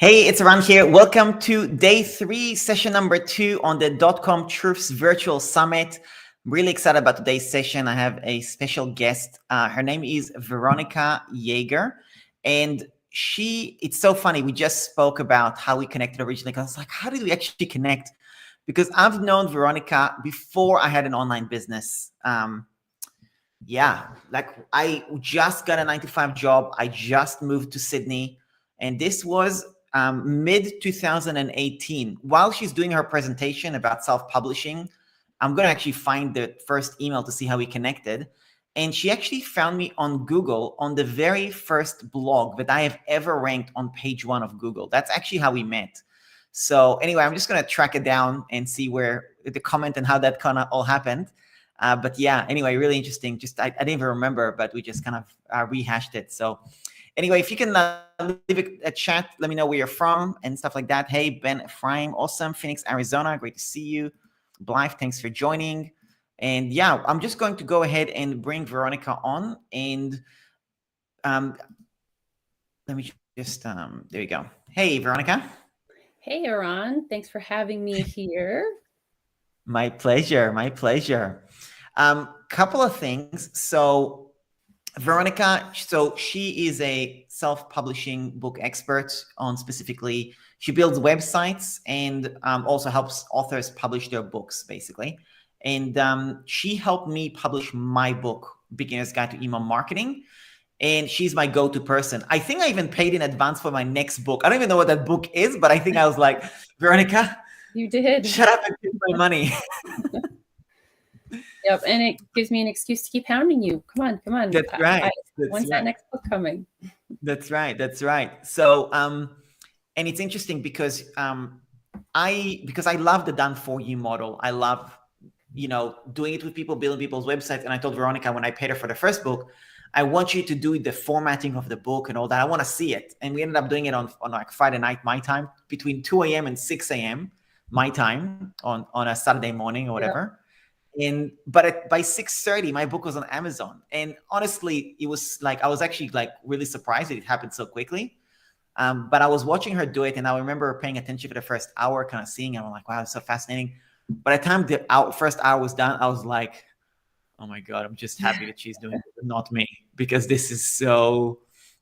Hey, it's Ron here. Welcome to day 3, session number 2 on the .com Truths Virtual Summit. I'm really excited about today's session. I have a special guest. Her name is Veronica Yager. And it's so funny. We just spoke about how we connected originally. I was like, how did we actually connect? Because I've known Veronica before I had an online business. Like I just got a 9-to-5 job. I just moved to Sydney. And this was mid 2018. While she's doing her presentation about self-publishing, I'm going to actually find the first email to see how we connected. And she actually found me on Google on the very first blog that I have ever ranked on page 1 of Google. That's actually how we met. So anyway, I'm just going to track it down and see where the comment and how that kind of all happened. But yeah, anyway, really interesting. I didn't even remember, but we just kind of rehashed it. So anyway, if you can leave a chat, let me know where you're from and stuff like that. Hey, Ben Ephraim, awesome. Phoenix, Arizona, great to see you. Blythe, thanks for joining. And yeah, I'm just going to go ahead and bring Veronica on. And let me just, there you go. Hey, Veronica. Hey, Aaron. Thanks for having me here. My pleasure. My pleasure. Couple of things. So Veronica, so she is a self-publishing book expert on specifically, she builds websites and also helps authors publish their books, basically. And she helped me publish my book, Beginner's Guide to Email Marketing. And she's my go-to person. I think I even paid in advance for my next book. I don't even know what that book is, but I think I was like, Veronica, you did. Shut up and take my money. Yep, and it gives me an excuse to keep hounding you. Come on, come on. That's right. When's that next book coming? That's right. That's right. So, and it's interesting because I love the done for you model. I love, doing it with people, building people's websites. And I told Veronica when I paid her for the first book, I want you to do the formatting of the book and all that. I want to see it. And we ended up doing it on like Friday night, my time, between 2 a.m. and 6 a.m. my time on a Saturday morning or whatever. Yeah. But by 6:30, my book was on Amazon. And honestly, it was like, I was actually like really surprised that it happened so quickly. But I was watching her do it. And I remember paying attention for the first hour, kind of seeing it. I'm like, wow, it's so fascinating. By the time the first hour was done, I was like, oh my God, I'm just happy that she's doing it, not me, because this is so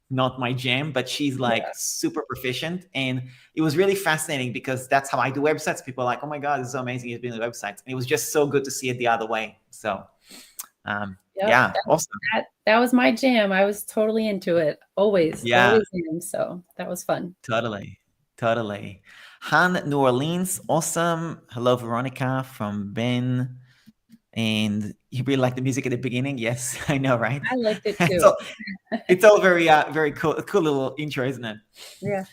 not my jam, but she's like super proficient. And it was really fascinating because that's how I do websites. People are like, oh my God, this is so amazing. He's doing the websites. And it was just so good to see it the other way. So awesome. That was my jam. I was totally into it. Always am. So that was fun. Totally. Han, New Orleans. Awesome. Hello, Veronica from Ben. And you really like the music at the beginning? Yes, I know, right? I liked it too. It's all very, very cool little intro, isn't it? Yeah.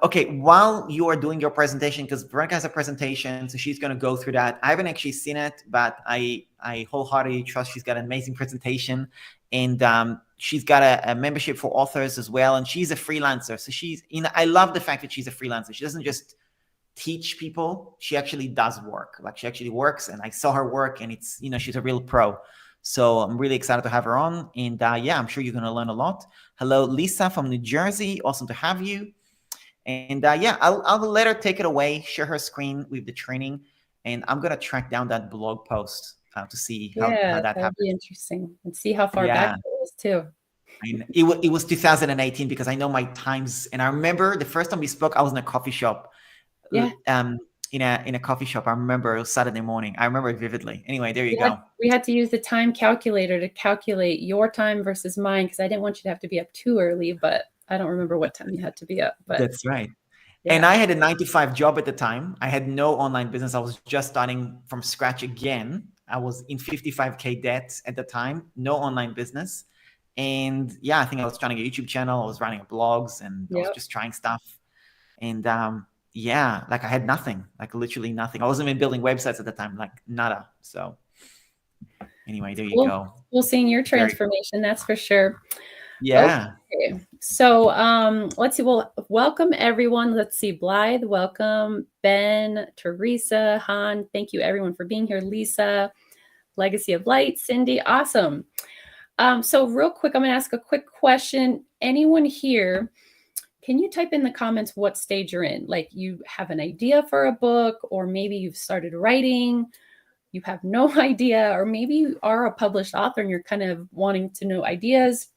Okay, while you are doing your presentation, because Veronica has a presentation, so she's going to go through that. I haven't actually seen it, but I wholeheartedly trust she's got an amazing presentation. And she's got a membership for authors as well. And she's a freelancer. So I love the fact that she's a freelancer. She doesn't just teach people, she actually does work. Like she actually works, and I saw her work, and it's, she's a real pro. So I'm really excited to have her on. And I'm sure you're going to learn a lot. Hello, Lisa from New Jersey. Awesome to have you. And I'll let her take it away, share her screen with the training. And I'm going to track down that blog post to see how that happened. That'd be interesting, and see how far back it was too. It was 2018 because I know my times. And I remember the first time we spoke, I was in a coffee shop. In a coffee shop. I remember it was Saturday morning. I remember it vividly. Anyway, there you go. We had to use the time calculator to calculate your time versus mine, because I didn't want you to have to be up too early, but I don't remember what time you had to be up. But that's right. Yeah. And I had a 9-to-5 job at the time. I had no online business. I was just starting from scratch again. I was in 55K debt at the time, no online business. And I think I was trying a YouTube channel. I was writing blogs, and I was just trying stuff. And like I had nothing, like literally nothing. I wasn't even building websites at the time, like nada. So anyway, there you go. We'll see your transformation, that's for sure. Yeah. Okay. So let's see. Well, welcome everyone. Let's see. Blythe, welcome. Ben, Teresa, Han, thank you everyone for being here. Lisa, Legacy of Light, Cindy, awesome. So real quick, I'm gonna ask a quick question. Anyone here can you type in the comments what stage you're in? Like you have an idea for a book, or maybe you've started writing, you have no idea, or maybe you are a published author and you're kind of wanting to know ideas.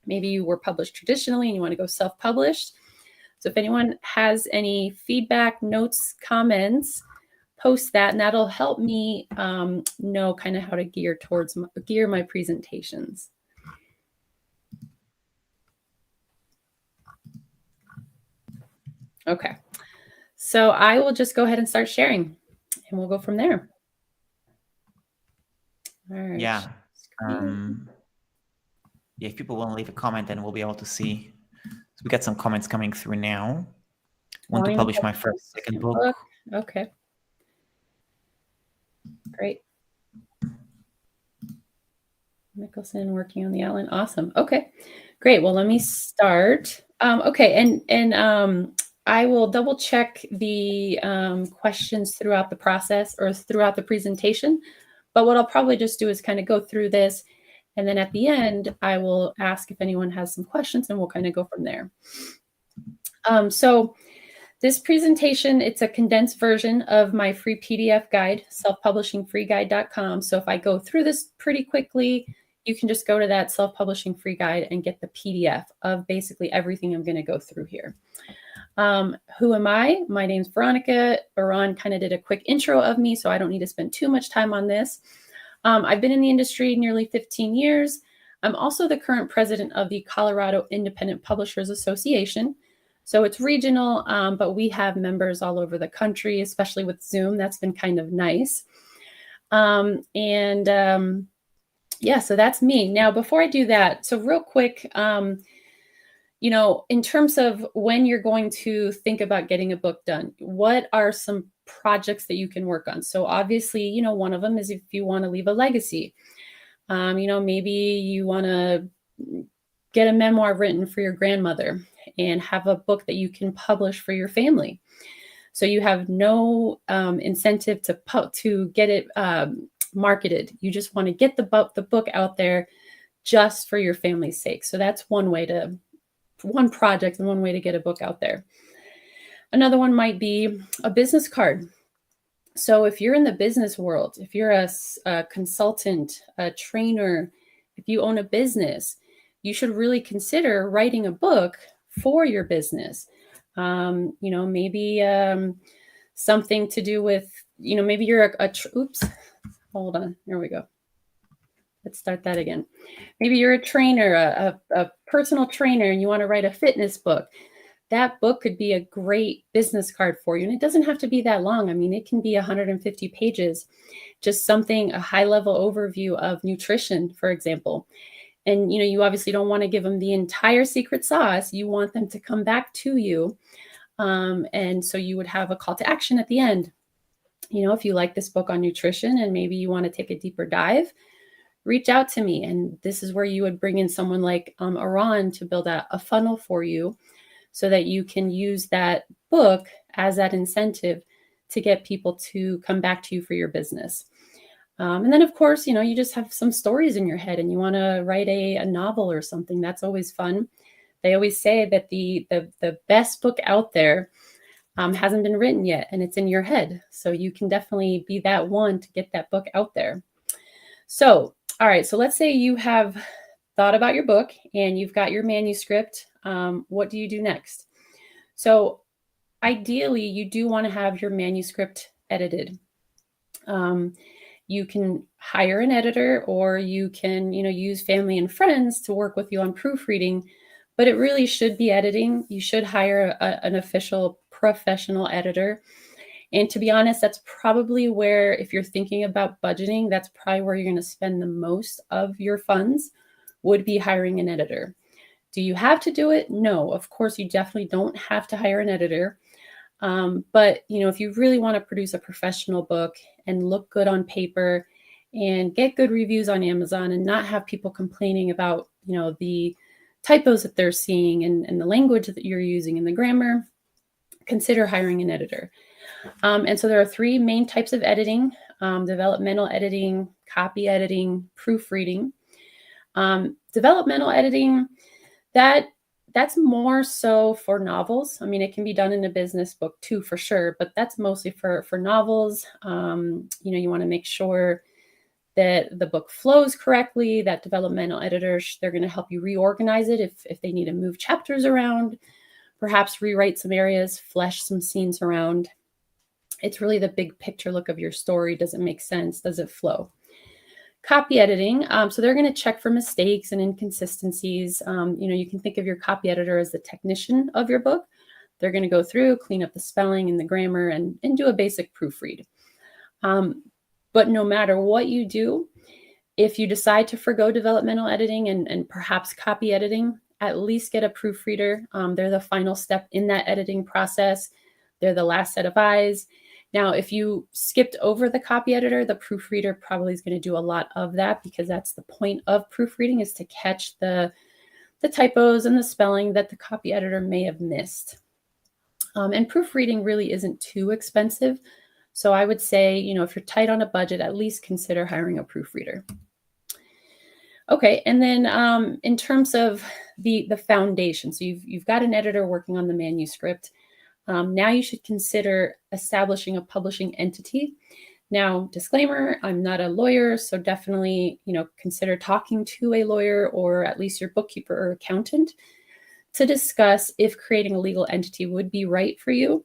Maybe you were published traditionally and you want to go self-published. So if anyone has any feedback, notes, comments, post that, and that'll help me know kind of how to gear my presentations. Okay, so I will just go ahead and start sharing, and we'll go from there. All right. Yeah. Yeah, if people want to leave a comment, then we'll be able to see. So we got some comments coming through now. Want to publish my second book. Okay. Great. Mickelson working on the outline. Awesome. Okay, great. Well, let me start. Okay, and I will double check the questions throughout the process or throughout the presentation. But what I'll probably just do is kind of go through this, and then at the end, I will ask if anyone has some questions, and we'll kind of go from there. So this presentation, it's a condensed version of my free PDF guide, self-publishingfreeguide.com. So if I go through this pretty quickly, you can just go to that self-publishing free guide and get the PDF of basically everything I'm going to go through here. Who am I? My name's Veronica. Ron kind of did a quick intro of me, so I don't need to spend too much time on this. I've been in the industry nearly 15 years. I'm also the current president of the Colorado Independent Publishers Association. So it's regional, but we have members all over the country, especially with Zoom. That's been kind of nice. Yeah, so that's me. Now, before I do that, so real quick, you know, in terms of when you're going to think about getting a book done, what are some projects that you can work on? So obviously, you know, one of them is if you want to leave a legacy. You know, maybe you want to get a memoir written for your grandmother and have a book that you can publish for your family. So you have no incentive to get it marketed. You just want to get the book out there just for your family's sake. So that's one project and one way to get a book out there. Another one might be a business card. So if you're in the business world, if you're a consultant, a trainer, if you own a business, you should really consider writing a book for your business. You know, maybe something to do with, you know, maybe you're oops, hold on, here we go. Let's start that again. Maybe you're a trainer, a personal trainer, and you want to write a fitness book. That book could be a great business card for you. And it doesn't have to be that long. I mean, it can be 150 pages, just something, a high-level overview of nutrition, for example. And, you know, you obviously don't want to give them the entire secret sauce. You want them to come back to you. And so you would have a call to action at the end. You know, if you like this book on nutrition and maybe you want to take a deeper dive, reach out to me. And this is where you would bring in someone like Aaron to build out a funnel for you so that you can use that book as that incentive to get people to come back to you for your business. And then, of course, you know, you just have some stories in your head and you want to write a novel or something. That's always fun. They always say that the best book out there hasn't been written yet, and it's in your head. So you can definitely be that one to get that book out there. So, all right. So let's say you have thought about your book and you've got your manuscript. What do you do next? So ideally, you do want to have your manuscript edited. You can hire an editor, or you can, you know, use family and friends to work with you on proofreading, but it really should be editing. You should hire an official professional editor. And to be honest, that's probably where, if you're thinking about budgeting, that's probably where you're going to spend the most of your funds, would be hiring an editor. Do you have to do it? No, of course, you definitely don't have to hire an editor. But, you know, if you really want to produce a professional book and look good on paper and get good reviews on Amazon and not have people complaining about, you know, the typos that they're seeing and the language that you're using and the grammar, consider hiring an editor. And so there are three main types of editing: developmental editing, copy editing, proofreading. Developmental editing, that That's more so for novels. I mean, it can be done in a business book too, for sure, but that's mostly for novels. You want to make sure that the book flows correctly, that developmental editors, they're going to help you reorganize it if they need to move chapters around, perhaps rewrite some areas, flesh some scenes around. It's really the big picture look of your story. Does it make sense? Does it flow? Copy editing. So they're going to check for mistakes and inconsistencies. You can think of your copy editor as the technician of your book. They're going to go through, clean up the spelling and the grammar and do a basic proofread. But no matter what you do, if you decide to forgo developmental editing and perhaps copy editing, at least get a proofreader. They're the final step in that editing process. They're the last set of eyes. Now, if you skipped over the copy editor, the proofreader probably is going to do a lot of that, because that's the point of proofreading, is to catch the typos and the spelling that the copy editor may have missed. And proofreading really isn't too expensive. So I would say, if you're tight on a budget, at least consider hiring a proofreader. Okay, and then in terms of the foundation, so you've got an editor working on the manuscript. Now you should consider establishing a publishing entity. Now, disclaimer, I'm not a lawyer, so definitely, consider talking to a lawyer or at least your bookkeeper or accountant to discuss if creating a legal entity would be right for you.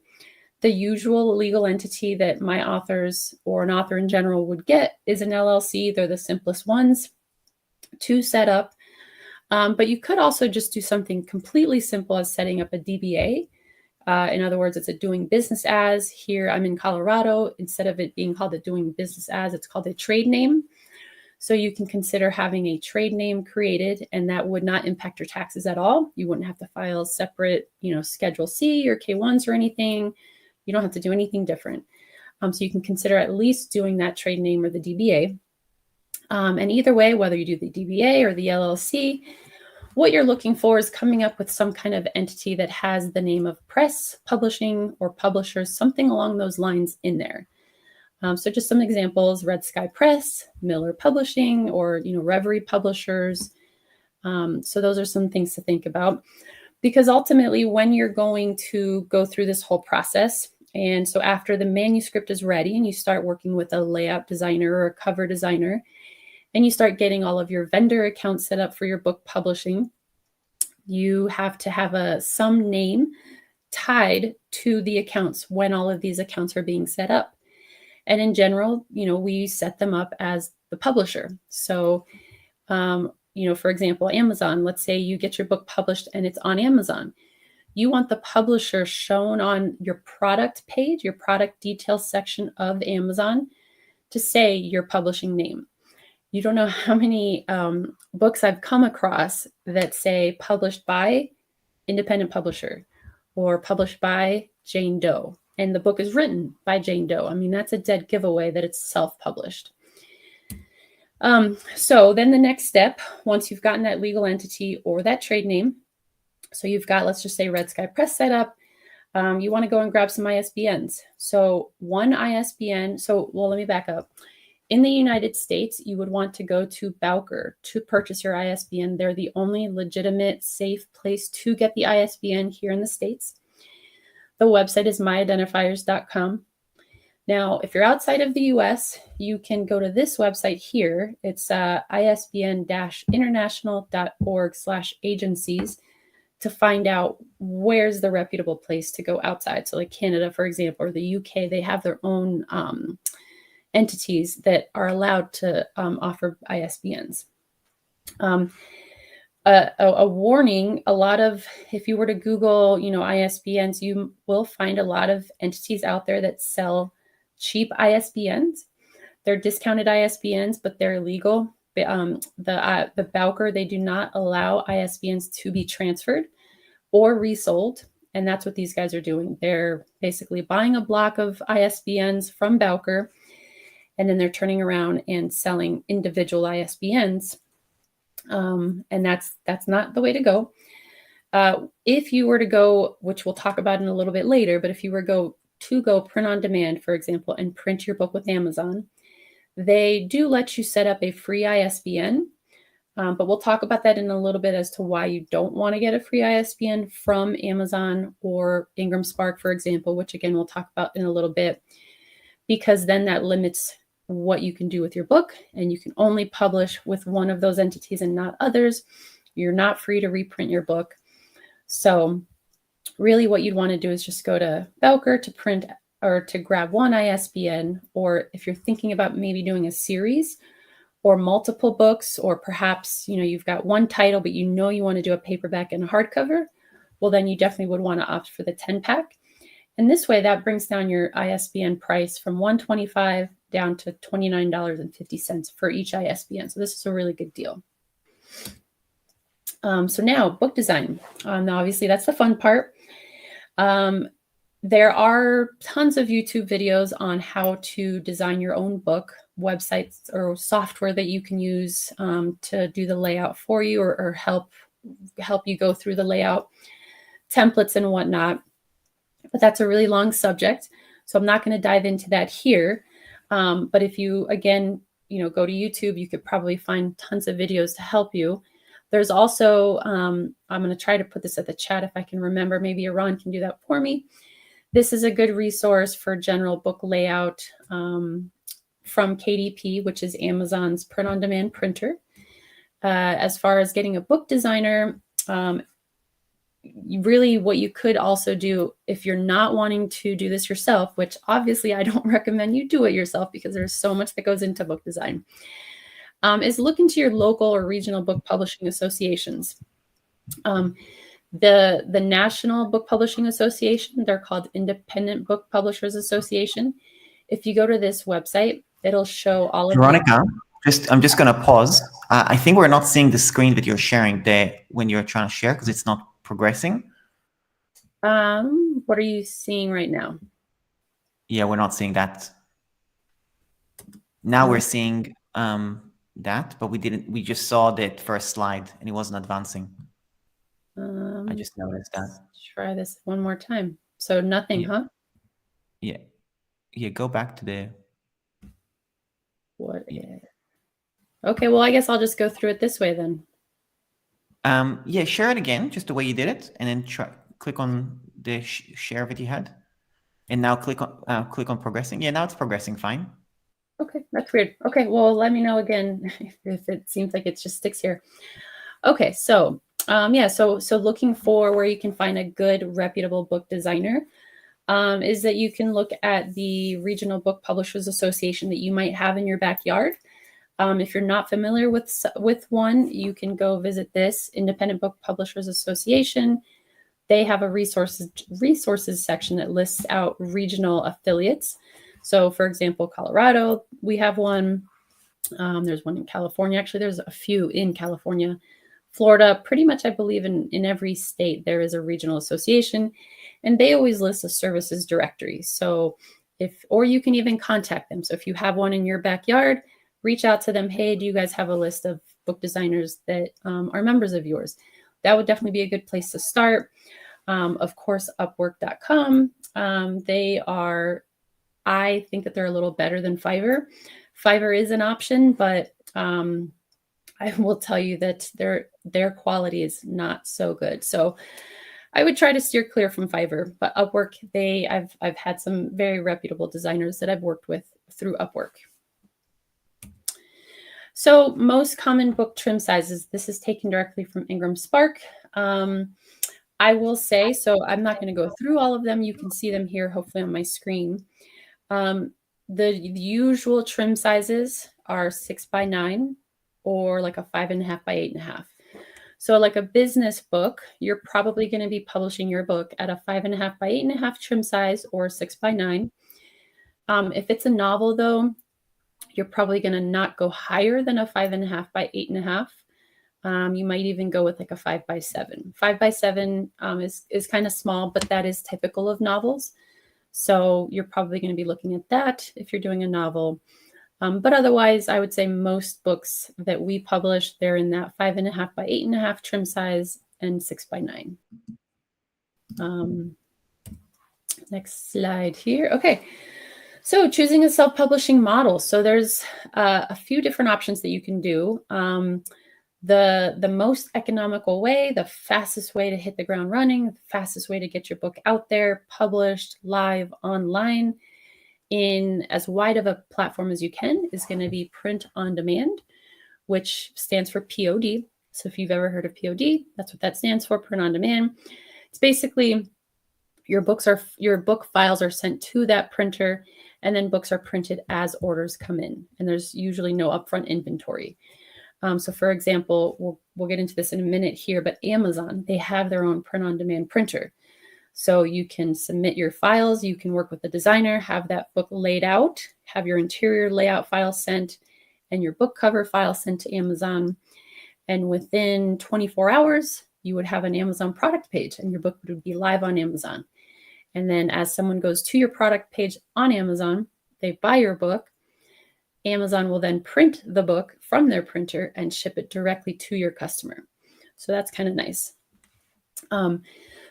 The usual legal entity that my authors or an author in general would get is an LLC. They're the simplest ones to set up. But you could also just do something completely simple as setting up a DBA. In other words, it's a doing business as. Here I'm in Colorado. Instead of it being called a doing business as, it's called a trade name. So you can consider having a trade name created, and that would not impact your taxes at all. You wouldn't have to file separate, Schedule C or K1s or anything. You don't have to do anything different. So you can consider at least doing that trade name or the DBA. And either way, whether you do the DBA or the LLC, what you're looking for is coming up with some kind of entity that has the name of press, publishing, or publishers, something along those lines in there. So just some examples: Red Sky Press, Miller Publishing, or Reverie Publishers. So those are some things to think about, because ultimately when you're going to go through this whole process, and so after the manuscript is ready and you start working with a layout designer or a cover designer, and you start getting all of your vendor accounts set up for your book publishing, you have to have some name tied to the accounts when all of these accounts are being set up. And in general, we set them up as the publisher. So, for example, Amazon, let's say you get your book published and it's on Amazon. You want the publisher shown on your product page, your product details section of Amazon, to say your publishing name. You don't know how many books I've come across that say published by independent publisher or published by Jane Doe, and the book is written by Jane Doe. I mean, that's a dead giveaway that it's self-published. So then the next step, once you've gotten that legal entity or that trade name, so you've got, let's just say, Red Sky Press set up, you want to go and grab some ISBNs. So one ISBN, let me back up. In the United States, you would want to go to Bowker to purchase your ISBN. They're the only legitimate, safe place to get the ISBN here in the States. The website is myidentifiers.com. Now, if you're outside of the US, you can go to this website here. It's isbn-international.org/agencies to find out where's the reputable place to go outside. So like Canada, for example, or the UK, they have their own entities that are allowed to offer ISBNs. A warning, if you were to Google, ISBNs, you will find a lot of entities out there that sell cheap ISBNs. They're discounted ISBNs, but they're illegal. The Bowker, they do not allow ISBNs to be transferred or resold. And that's what these guys are doing. They're basically buying a block of ISBNs from Bowker, and then they're turning around and selling individual ISBNs. And that's not the way to go. If you were to go, which we'll talk about in a little bit later, but if you were to go print on demand, for example, and print your book with Amazon, they do let you set up a free ISBN. But we'll talk about that in a little bit as to why you don't want to get a free ISBN from Amazon or Ingram Spark, for example, which again, we'll talk about in a little bit, because then that limits what you can do with your book, and you can only publish with one of those entities and not others. You're not free to reprint your book. So really what you'd want to do is just go to Bowker to print or to grab one ISBN, or if you're thinking about maybe doing a series or multiple books, or perhaps, you've got one title, but you want to do a paperback and a hardcover, well, then you definitely would want to opt for the 10-pack. And this way, that brings down your ISBN price from $125 down to $29.50 for each ISBN. So this is a really good deal. So now, book design. Now, obviously, that's the fun part. There are tons of YouTube videos on how to design your own book, websites or software that you can use to do the layout for you, or help you go through the layout, templates and whatnot. But that's a really long subject, so I'm not going to dive into that here. But if you, again, go to YouTube, you could probably find tons of videos to help you. There's also, I'm going to try to put this at the chat if I can remember. Maybe Iran can do that for me. This is a good resource for general book layout from KDP, which is Amazon's print-on-demand printer. As far as getting a book designer, really what you could also do if you're not wanting to do this yourself, which obviously I don't recommend you do it yourself because there's so much that goes into book design, is look into your local or regional book publishing associations. The National Book Publishing Association, they're called Independent Book Publishers Association. If you go to this website, it'll show all of Veronica, I'm just going to pause. I think we're not seeing the screen that you're sharing there when you're trying to share because it's not progressing. What are you seeing right now? Yeah, we're not seeing that. Now we're seeing that, but we just saw that first slide and it wasn't advancing. I just noticed that. Try this one more time. So nothing, yeah. Huh? Yeah, go back to the... Okay, well, I guess I'll just go through it this way then. Yeah, share it again, just the way you did it, and then click on the share that you had. And now click on progressing. Yeah, now it's progressing fine. Okay, that's weird. Okay, well, let me know again if it seems like it just sticks here. Okay, so so looking for where you can find a good, reputable book designer is that you can look at the Regional Book Publishers Association that you might have in your backyard. If you're not familiar with one, you can go visit this Independent Book Publishers Association. They have a resources section that lists out regional affiliates. So, for example, Colorado, we have one. There's one in California. Actually, there's a few in California. Florida, pretty much, I believe in every state, there is a regional association, and they always list a services directory. So or you can even contact them. So if you have one in your backyard, reach out to them. Hey, do you guys have a list of book designers that are members of yours? That would definitely be a good place to start. Of course, Upwork.com. I think that they're a little better than Fiverr. Fiverr is an option, but I will tell you that their quality is not so good. So I would try to steer clear from Fiverr. But Upwork, I've had some very reputable designers that I've worked with through Upwork. So most common book trim sizes, this is taken directly from Ingram Spark. I will say, so I'm not going to go through all of them. You can see them here, hopefully on my screen. The usual trim sizes are 6x9 or like a 5.5 by 8.5. So like a business book, you're probably going to be publishing your book at a 5.5 by 8.5 trim size or 6x9. If it's a novel though, you're probably going to not go higher than a 5.5 by 8.5. You might even go with like a 5x7. 5x7 is kind of small, but that is typical of novels. So you're probably going to be looking at that if you're doing a novel. But otherwise, I would say most books that we publish, they're in that 5.5 by 8.5 trim size and 6x9. Next slide here. Okay. So choosing a self-publishing model. So there's a few different options that you can do. The most economical way, the fastest way to hit the ground running, the fastest way to get your book out there, published, live, online, in as wide of a platform as you can, is going to be print on demand, which stands for POD. So if you've ever heard of POD, that's what that stands for, print on demand. It's basically your book files are sent to that printer, and then books are printed as orders come in, and there's usually no upfront inventory. So for example, we'll get into this in a minute here, but Amazon, they have their own print on demand printer. So you can submit your files, you can work with the designer, have that book laid out, have your interior layout file sent, and your book cover file sent to Amazon. And within 24 hours, you would have an Amazon product page and your book would be live on Amazon. And then as someone goes to your product page on Amazon, they buy your book, Amazon will then print the book from their printer and ship it directly to your customer. So that's kind of nice.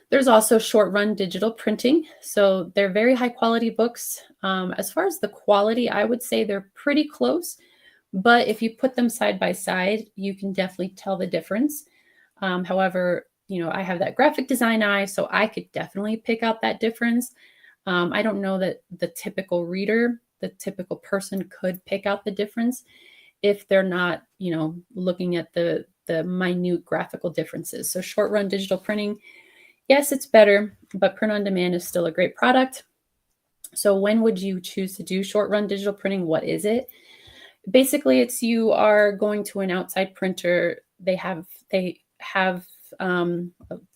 There's also short run digital printing. So they're very high quality books. As far as the quality, I would say they're pretty close, but if you put them side by side, you can definitely tell the difference. However, I have that graphic design eye, so I could definitely pick out that difference. I don't know that the typical reader, the typical person could pick out the difference if they're not, looking at the minute graphical differences. So short run digital printing, yes, it's better, but print on demand is still a great product. So when would you choose to do short run digital printing? What is it? Basically, it's you are going to an outside printer. They have a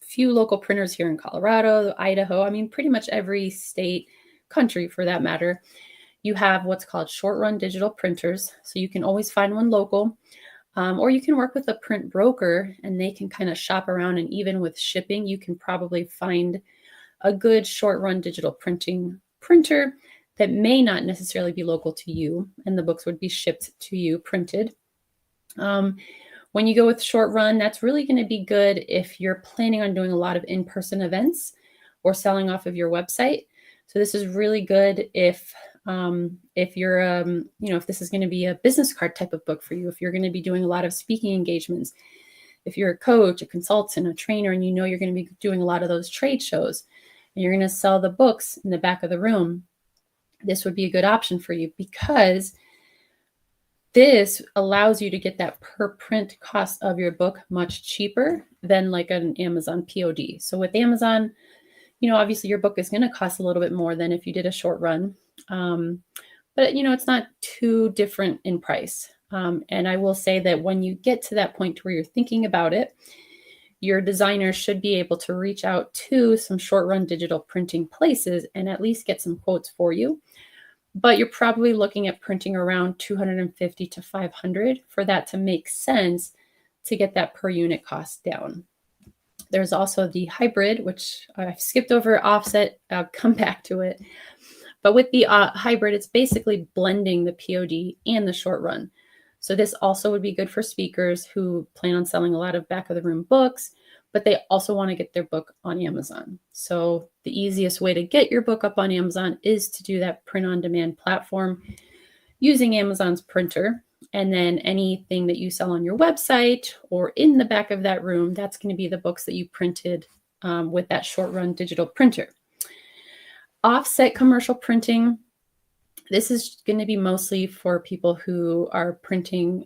few local printers here in Colorado, Idaho. I mean, pretty much every state, country for that matter. You have what's called short run digital printers. So you can always find one local. Or you can work with a print broker and they can kind of shop around, and even with shipping, you can probably find a good short run digital printer that may not necessarily be local to you, and the books would be shipped to you printed. When you go with short run, that's really going to be good if you're planning on doing a lot of in-person events or selling off of your website. So this is really good if you're, if this is going to be a business card type of book for you, if you're going to be doing a lot of speaking engagements, if you're a coach, a consultant, a trainer, and you're going to be doing a lot of those trade shows, and you're going to sell the books in the back of the room, this would be a good option for you, because this allows you to get that per print cost of your book much cheaper than like an Amazon POD. So with Amazon, obviously your book is going to cost a little bit more than if you did a short run. But it's not too different in price. And I will say that when you get to that point where you're thinking about it, your designer should be able to reach out to some short run digital printing places and at least get some quotes for you. But you're probably looking at printing around 250 to 500 for that to make sense to get that per unit cost down. There's also the hybrid, which I've skipped over offset. I'll come back to it. But with the hybrid, it's basically blending the POD and the short run. So this also would be good for speakers who plan on selling a lot of back of the room books, but they also want to get their book on Amazon. So the easiest way to get your book up on Amazon is to do that print on demand platform using Amazon's printer. And then anything that you sell on your website or in the back of that room, that's going to be the books that you printed with that short run digital printer. Offset commercial printing. This is going to be mostly for people who are printing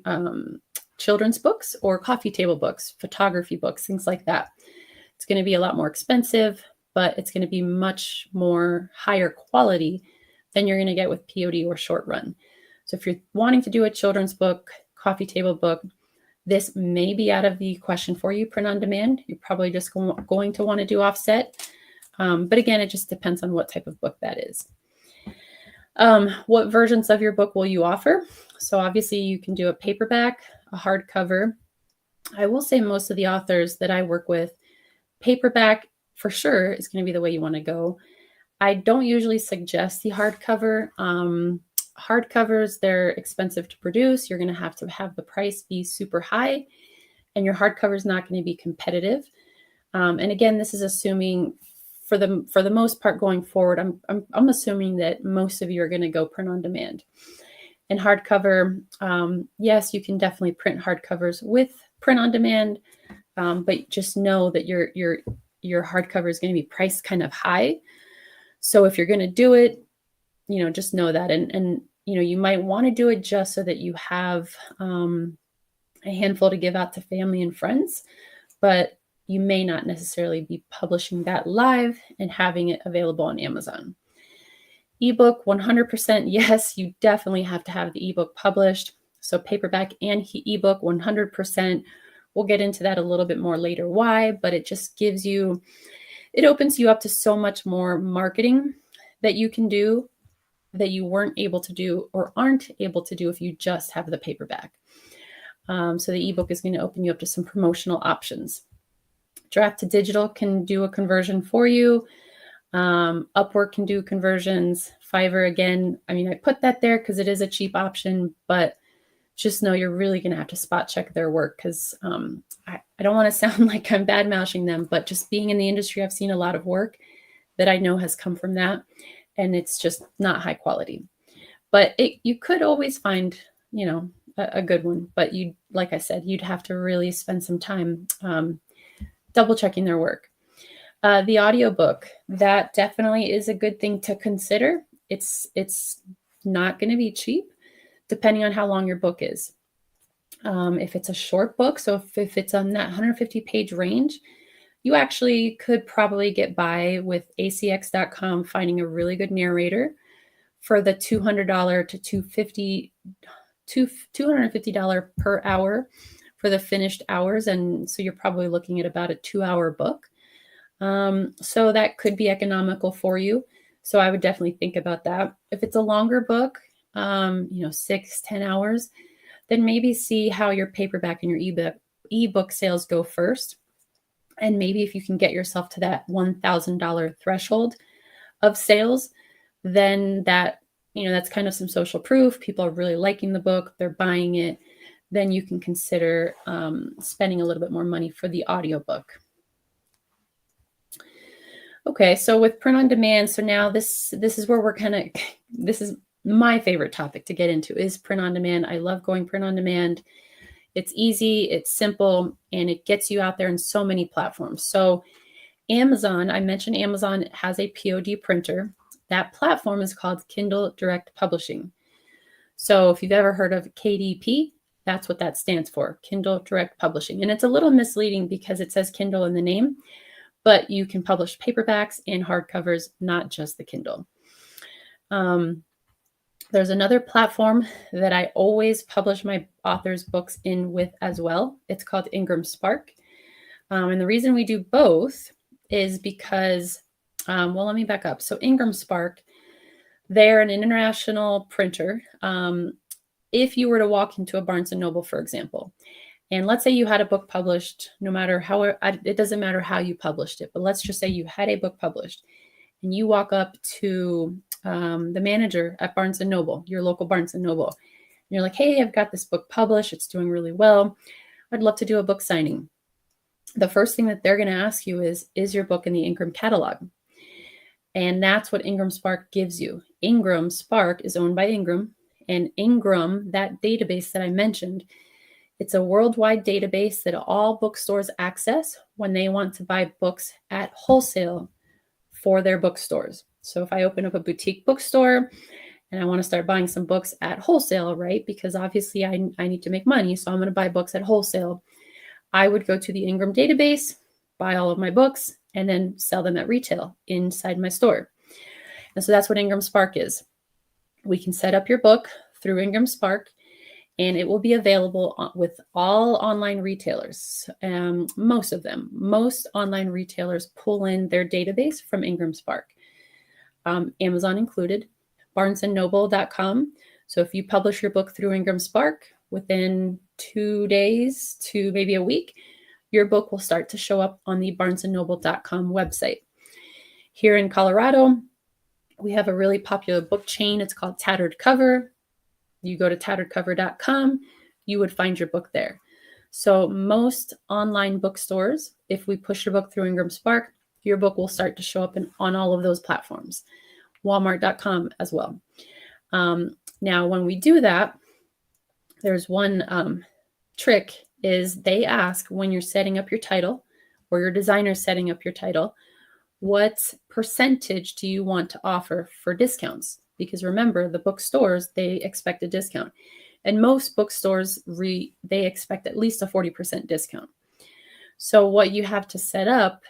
children's books or coffee table books, photography books, things like that. It's going to be a lot more expensive, but it's going to be much more higher quality than you're going to get with POD or short run. So if you're wanting to do a children's book, coffee table book, this may be out of the question for you, print on demand. You're probably just going to want to do offset. But again, it just depends on what type of book that is. What versions of your book will you offer? So obviously you can do a paperback, a hardcover. I will say most of the authors that I work with, paperback for sure is going to be the way you want to go. I don't usually suggest the hardcover. Hardcovers, they're expensive to produce. You're going to have the price be super high, and your hardcover is not going to be competitive. And again, this is assuming for the most part going forward, I'm assuming that most of you are going to go print on demand. And hardcover, yes, you can definitely print hardcovers with print on demand, but just know that your hardcover is going to be priced kind of high. So if you're going to do it, just know that, and you might want to do it just so that you have a handful to give out to family and friends, but you may not necessarily be publishing that live and having it available on Amazon. Ebook, 100% yes, you definitely have to have the ebook published. So paperback and ebook, 100%. We'll get into that a little bit more later why, but it just it opens you up to so much more marketing that you can do that you weren't able to do or aren't able to do if you just have the paperback. So the ebook is going to open you up to some promotional options. Draft to digital can do a conversion for you. Upwork can do conversions. Fiverr, again, I put that there because it is a cheap option, but just know you're really going to have to spot check their work because I don't want to sound like I'm bad mouthing them, but just being in the industry, I've seen a lot of work that I know has come from that, and it's just not high quality. But you could always find, a good one, but like I said, you'd have to really spend some time double checking their work. The audiobook, that definitely is a good thing to consider. It's not going to be cheap depending on how long your book is. If it's a short book, so if it's on that 150 page range, you actually could probably get by with acx.com finding a really good narrator for the $200 to $250 per hour for the finished hours. And so you're probably looking at about a 2-hour book. So that could be economical for you. So I would definitely think about that. If it's a longer book, 6-10 hours, then maybe see how your paperback and your ebook sales go first. And maybe if you can get yourself to that $1,000 threshold of sales, then that's kind of some social proof. People are really liking the book. They're buying it. Then you can consider spending a little bit more money for the audiobook. Okay, so with print on demand, so now this is where this is my favorite topic to get into is print on demand. I love going print on demand. It's easy, it's simple, and it gets you out there in so many platforms. So Amazon, I mentioned Amazon has a POD printer. That platform is called Kindle Direct Publishing. So if you've ever heard of KDP, that's what that stands for, Kindle Direct Publishing. And it's a little misleading because it says Kindle in the name, but you can publish paperbacks and hardcovers, not just the Kindle. There's another platform that I always publish my authors' books in with as well. It's called Ingram Spark. And the reason we do both is because, let me back up. So Ingram Spark, they're an international printer. If you were to walk into a Barnes & Noble, for example, and let's say you had a book published, no matter how, it doesn't matter how you published it, but let's just say you had a book published and you walk up to the manager at Barnes & Noble, your local Barnes & Noble, and you're like, hey, I've got this book published. It's doing really well. I'd love to do a book signing. The first thing that they're going to ask you is your book in the Ingram catalog? And that's what Ingram Spark gives you. Ingram Spark is owned by Ingram, and Ingram, that database that I mentioned, it's a worldwide database that all bookstores access when they want to buy books at wholesale for their bookstores. So if I open up a boutique bookstore and I want to start buying some books at wholesale, right? Because obviously I need to make money. So I'm going to buy books at wholesale. I would go to the Ingram database, buy all of my books, and then sell them at retail inside my store. And so that's what Ingram Spark is. We can set up your book through Ingram Spark, and it will be available with all online retailers. Most of them. Most online retailers pull in their database from Ingram Spark. Amazon included, barnesandnoble.com. So if you publish your book through Ingram Spark, within 2 days to maybe a week, your book will start to show up on the barnesandnoble.com website. Here in Colorado, we have a really popular book chain. It's called Tattered Cover. You go to tatteredcover.com, you would find your book there. So most online bookstores, if we push your book through Ingram Spark, your book will start to show up on all of those platforms. Walmart.com as well. Now, when we do that, there's one trick is they ask when you're setting up your title or your designer setting up your title, what percentage do you want to offer for discounts? Because remember, the bookstores, they expect a discount. And most bookstores, they expect at least a 40% discount. So what you have to set up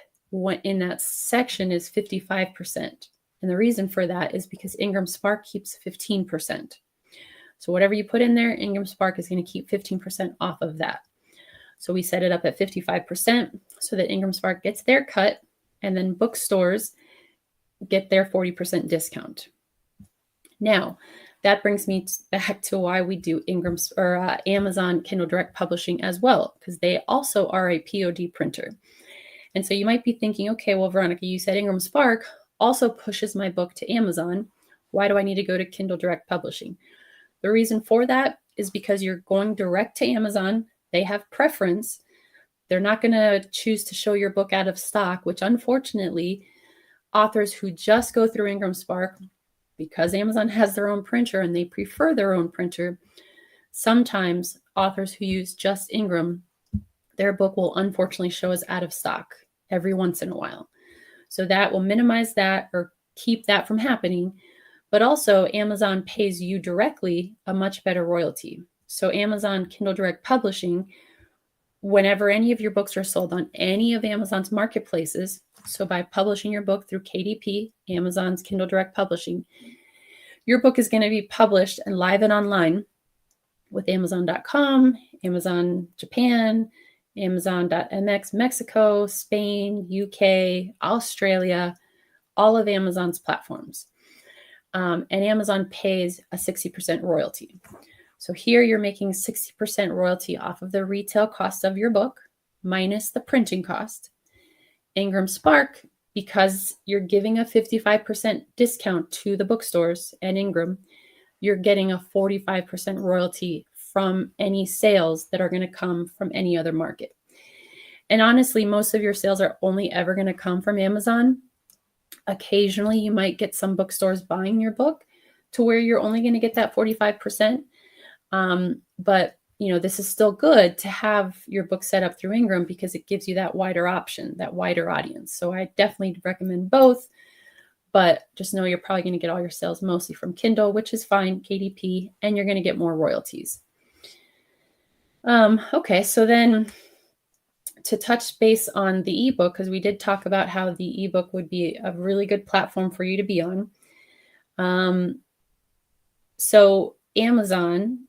in that section is 55%. And the reason for that is because Ingram Spark keeps 15%. So whatever you put in there, Ingram Spark is going to keep 15% off of that. So we set it up at 55% so that Ingram Spark gets their cut, and then bookstores get their 40% discount. Now, that brings me back to why we do Amazon Kindle Direct Publishing as well, because they also are a POD printer. And so you might be thinking, okay, well, Veronica, you said Ingram Spark also pushes my book to Amazon. Why do I need to go to Kindle Direct Publishing? The reason for that is because you're going direct to Amazon. They have preference. They're not going to choose to show your book out of stock, which unfortunately, authors who just go through Ingram Spark, because Amazon has their own printer and they prefer their own printer, sometimes authors who use just Ingram, their book will unfortunately show as out of stock every once in a while. So that will minimize that or keep that from happening. But also Amazon pays you directly a much better royalty. So Amazon Kindle Direct Publishing, whenever any of your books are sold on any of Amazon's marketplaces, so by publishing your book through KDP, Amazon's Kindle Direct Publishing, your book is going to be published and live and online with Amazon.com, Amazon Japan, Amazon.mx Mexico, Spain, UK, Australia, all of Amazon's platforms. And Amazon pays a 60% royalty. So here you're making 60% royalty off of the retail cost of your book minus the printing cost. Ingram Spark, because you're giving a 55% discount to the bookstores and Ingram, you're getting a 45% royalty from any sales that are going to come from any other market. And honestly, most of your sales are only ever going to come from Amazon. Occasionally, you might get some bookstores buying your book to where you're only going to get that 45%. But this is still good to have your book set up through Ingram because it gives you that wider option, that wider audience. So I definitely recommend both, but just know you're probably going to get all your sales mostly from Kindle, which is fine, KDP, and you're going to get more royalties. Okay, so then to touch base on the ebook, because we did talk about how the ebook would be a really good platform for you to be on. So Amazon,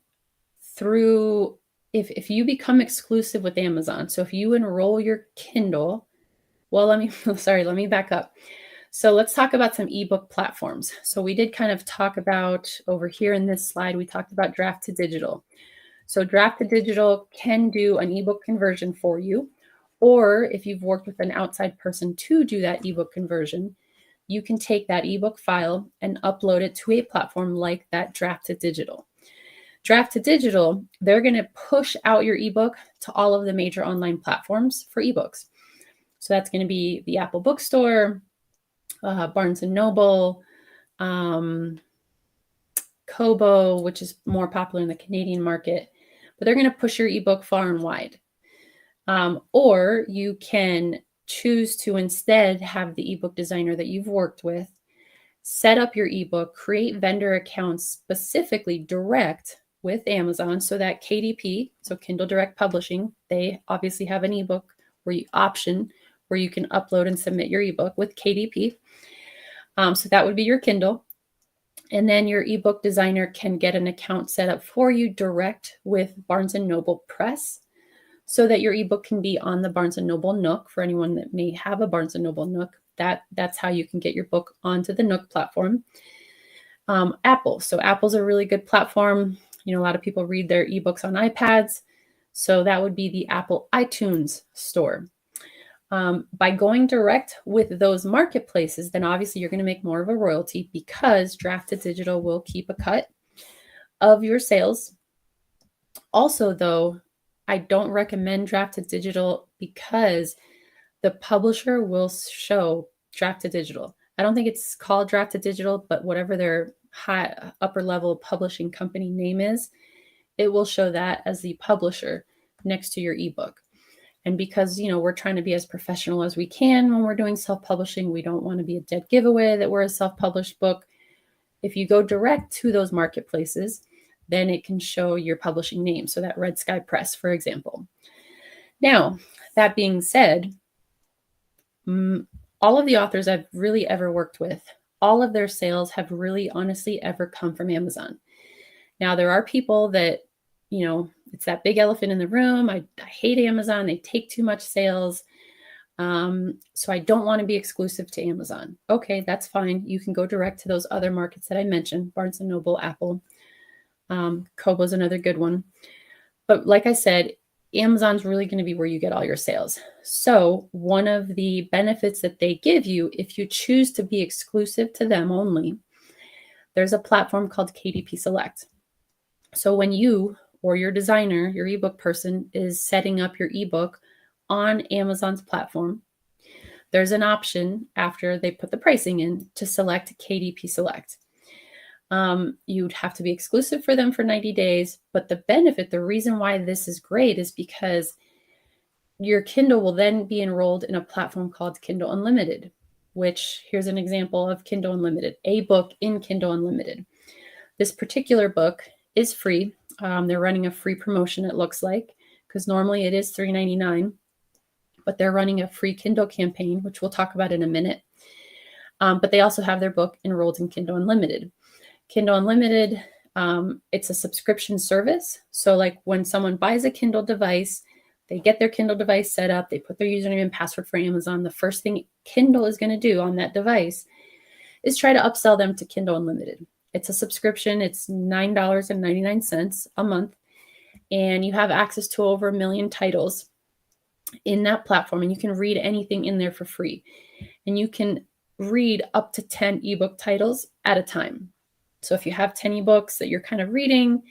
if you become exclusive with Amazon, so if you enroll your Kindle, let me back up. So let's talk about some ebook platforms. So we did kind of talk about over here in this slide, we talked about Draft to Digital. So Draft to Digital can do an ebook conversion for you, or if you've worked with an outside person to do that ebook conversion, you can take that ebook file and upload it to a platform like that Draft to Digital. Draft to Digital, they're going to push out your ebook to all of the major online platforms for ebooks. So that's going to be the Apple Bookstore, Barnes & Noble, Kobo, which is more popular in the Canadian market. But they're going to push your ebook far and wide. Or you can choose to instead have the ebook designer that you've worked with set up your ebook, create vendor accounts specifically direct with Amazon so that KDP, so Kindle Direct Publishing, they obviously have an ebook where you can upload and submit your ebook with KDP. So that would be your Kindle. And then your ebook designer can get an account set up for you direct with Barnes & Noble Press so that your ebook can be on the Barnes & Noble Nook. For anyone that may have a Barnes & Noble Nook, that's how you can get your book onto the Nook platform. Apple. So Apple's a really good platform. A lot of people read their ebooks on iPads. So that would be the Apple iTunes store. By going direct with those marketplaces, then obviously you're going to make more of a royalty because Draft to Digital will keep a cut of your sales. Also, though, I don't recommend Draft to Digital because the publisher will show Draft to Digital. I don't think it's called Draft to Digital, but whatever their upper level publishing company name is, it will show that as the publisher. next to your ebook. And because, we're trying to be as professional as we can when we're doing self-publishing, we don't want to be a dead giveaway that we're a self-published book. If you go direct to those marketplaces, then it can show your publishing name. So that Red Sky Press, for example. Now, that being said, all of the authors I've really ever worked with, all of their sales have really honestly ever come from Amazon. Now, there are people that, it's that big elephant in the room. I hate Amazon. They take too much sales. So I don't want to be exclusive to Amazon. Okay, that's fine. You can go direct to those other markets that I mentioned, Barnes & Noble, Apple. Kobo's another good one. But like I said, Amazon's really going to be where you get all your sales. So one of the benefits that they give you, if you choose to be exclusive to them only, there's a platform called KDP Select. So when you or your designer, your ebook person, is setting up your ebook on Amazon's platform, there's an option after they put the pricing in to select KDP Select. You'd have to be exclusive for them for 90 days. But the benefit, the reason why this is great is because your Kindle will then be enrolled in a platform called Kindle Unlimited, which here's an example of Kindle Unlimited, a book in Kindle Unlimited. This particular book is free. They're running a free promotion, it looks like, because normally it is $3.99, but they're running a free Kindle campaign, which we'll talk about in a minute. But they also have their book enrolled in Kindle Unlimited. Kindle Unlimited, it's a subscription service. So like when someone buys a Kindle device, they get their Kindle device set up, they put their username and password for Amazon. The first thing Kindle is going to do on that device is try to upsell them to Kindle Unlimited. It's a subscription. It's $9.99 a month. And you have access to over 1 million titles in that platform. And you can read anything in there for free. And you can read up to 10 ebook titles at a time. So if you have 10 ebooks that you're kind of reading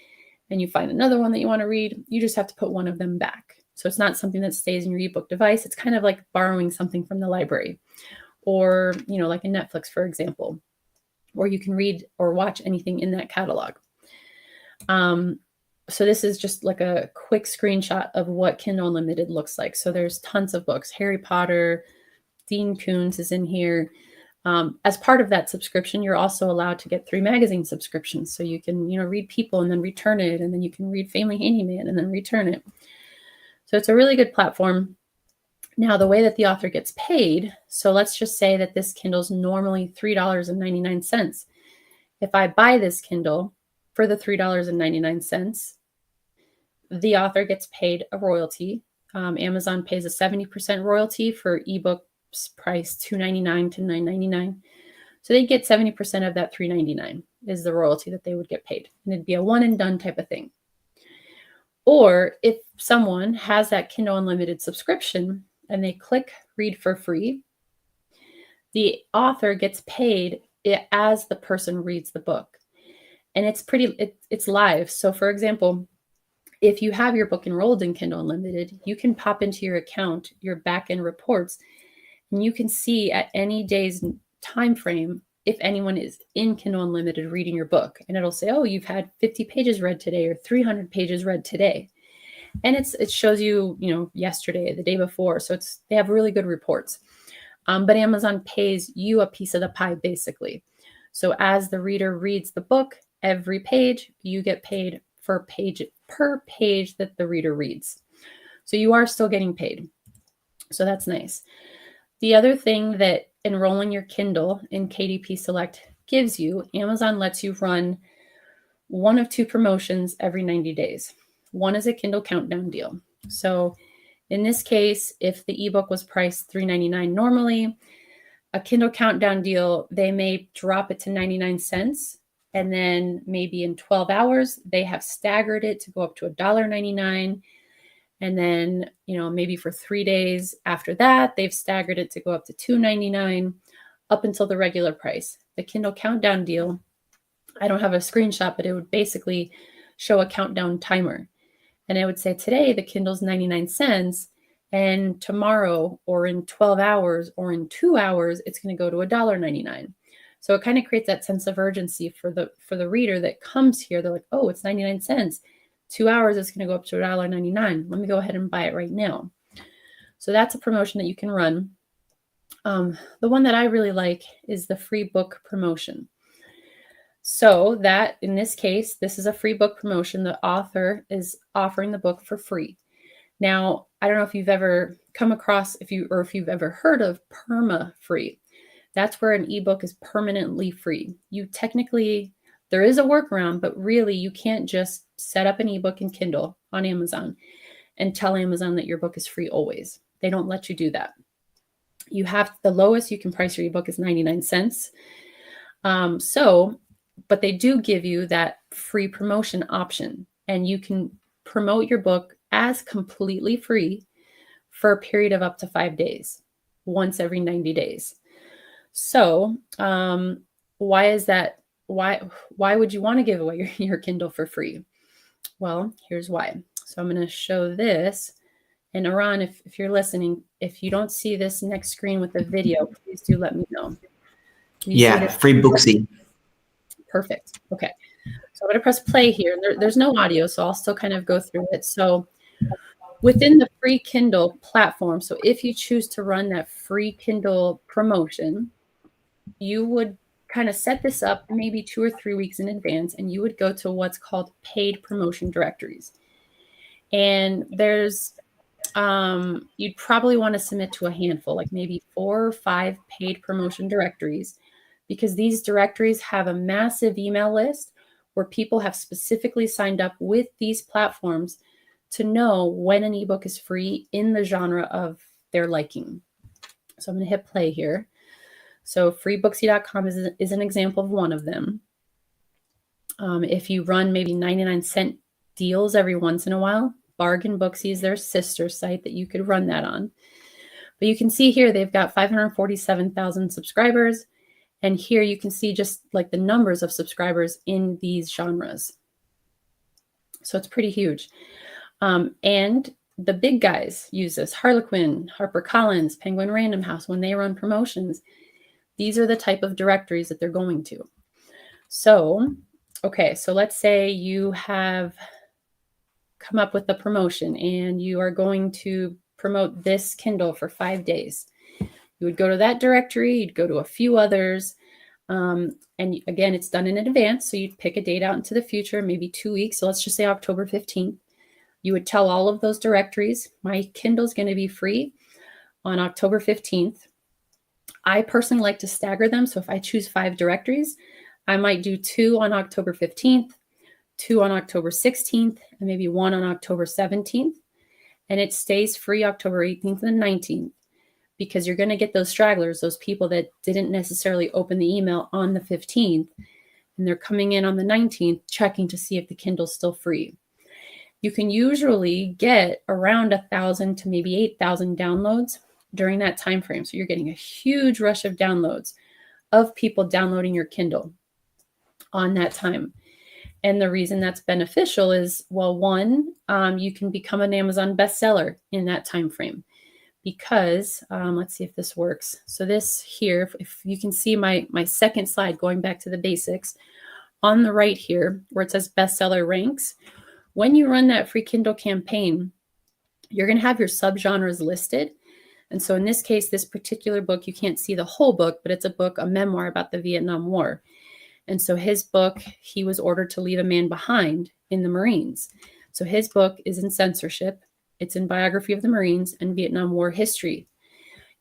and you find another one that you want to read, you just have to put one of them back. So it's not something that stays in your ebook device. It's kind of like borrowing something from the library or, like in Netflix, for example, or you can read or watch anything in that catalog. So this is just like a quick screenshot of what Kindle Unlimited looks like. So there's tons of books. Harry Potter, Dean Koontz is in here. As part of that subscription, you're also allowed to get 3 magazine subscriptions. So you can, read People and then return it. And then you can read Family Handyman and then return it. So it's a really good platform. Now, the way that the author gets paid, so let's just say that this Kindle's normally $3.99. If I buy this Kindle for the $3.99, the author gets paid a royalty. Amazon pays a 70% royalty for ebooks priced $2.99 to $9.99. So they get 70% of that $3.99 is the royalty that they would get paid. And it'd be a one and done type of thing. Or if someone has that Kindle Unlimited subscription and they click read for free, the author gets paid as the person reads the book. And it's live. So for example, if you have your book enrolled in Kindle Unlimited, you can pop into your account, your backend reports, and you can see at any day's time frame if anyone is in Kindle Unlimited reading your book. And it'll say, oh, you've had 50 pages read today or 300 pages read today. And it shows you, yesterday, the day before. So they have really good reports. But Amazon pays you a piece of the pie, basically. So as the reader reads the book, every page, you get paid per page that the reader reads. So you are still getting paid. So that's nice. The other thing that enrolling your Kindle in KDP Select gives you, Amazon lets you run one of 2 promotions every 90 days. One is a Kindle countdown deal. So in this case, if the ebook was priced $3.99 normally, a Kindle countdown deal, they may drop it to 99 cents. And then maybe in 12 hours, they have staggered it to go up to $1.99. And then, maybe for 3 days after that, they've staggered it to go up to $2.99 up until the regular price. The Kindle countdown deal, I don't have a screenshot, but it would basically show a countdown timer. And I would say today the Kindle's 99 cents and tomorrow or in 12 hours or in 2 hours, it's going to go to $1.99. So it kind of creates that sense of urgency for the reader that comes here. They're like, oh, it's 99 cents. 2 hours, it's going to go up to $1.99. Let me go ahead and buy it right now. So that's a promotion that you can run. The one that I really like is the free book promotion. So that, in this case, this is a free book promotion. The author is offering the book for free. Now, I don't know if you've ever come across, if you've ever heard of perma-free. That's where an ebook is permanently free. You technically, there is a workaround, but really you can't just set up an ebook in Kindle on Amazon and tell Amazon that your book is free always. They don't let you do that. You have, the lowest you can price your ebook is 99 cents. But they do give you that free promotion option, and you can promote your book as completely free for a period of up to 5 days, once every 90 days. So why is that? Why would you want to give away your Kindle for free? Well, here's why. So I'm going to show this. And Iran, if you're listening, if you don't see this next screen with the video, please do let me know. Yeah, free Booksy. Perfect. Okay. So I'm going to press play here. There's no audio, so I'll still kind of go through it. So within the free Kindle platform, so if you choose to run that free Kindle promotion, you would kind of set this up maybe 2 or 3 weeks in advance, and you would go to what's called paid promotion directories. And there's, you'd probably want to submit to a handful, like maybe 4 or 5 paid promotion directories, because these directories have a massive email list where people have specifically signed up with these platforms to know when an ebook is free in the genre of their liking. So I'm going to hit play here. So freebooksy.com is an example of one of them. If you run maybe 99-cent deals every once in a while, Bargain Booksy is their sister site that you could run that on. But you can see here they've got 547,000 subscribers. And here you can see just like the numbers of subscribers in these genres. So it's pretty huge. And the big guys use this. Harlequin, HarperCollins, Penguin Random House, when they run promotions, these are the type of directories that they're going to. So, okay, so let's say you have come up with a promotion and you are going to promote this Kindle for 5 days. You would go to that directory, you'd go to a few others, and again, it's done in advance. So you'd pick a date out into the future, maybe 2 weeks. So let's just say October 15th. You would tell all of those directories, my Kindle's going to be free on October 15th. I personally like to stagger them. So if I choose 5 directories, I might do 2 on October 15th, 2 on October 16th, and maybe 1 on October 17th. And it stays free October 18th and 19th, because you're going to get those stragglers, those people that didn't necessarily open the email on the 15th, and they're coming in on the 19th, checking to see if the Kindle's still free. You can usually get around 1,000 to maybe 8,000 downloads during that time frame. So you're getting a huge rush of downloads of people downloading your Kindle on that time. And the reason that's beneficial is, well, one, you can become an Amazon bestseller in that time frame, because let's see if this works. So this here, if you can see my second slide, going back to the basics, on the right here where it says bestseller ranks, when you run that free Kindle campaign, you're going to have your subgenres listed. And so in this case, this particular book, you can't see the whole book, but it's a book, a memoir about the Vietnam War. And so his book, he was ordered to leave a man behind in the Marines. So his book is in censorship. It's in biography of the Marines and Vietnam War history.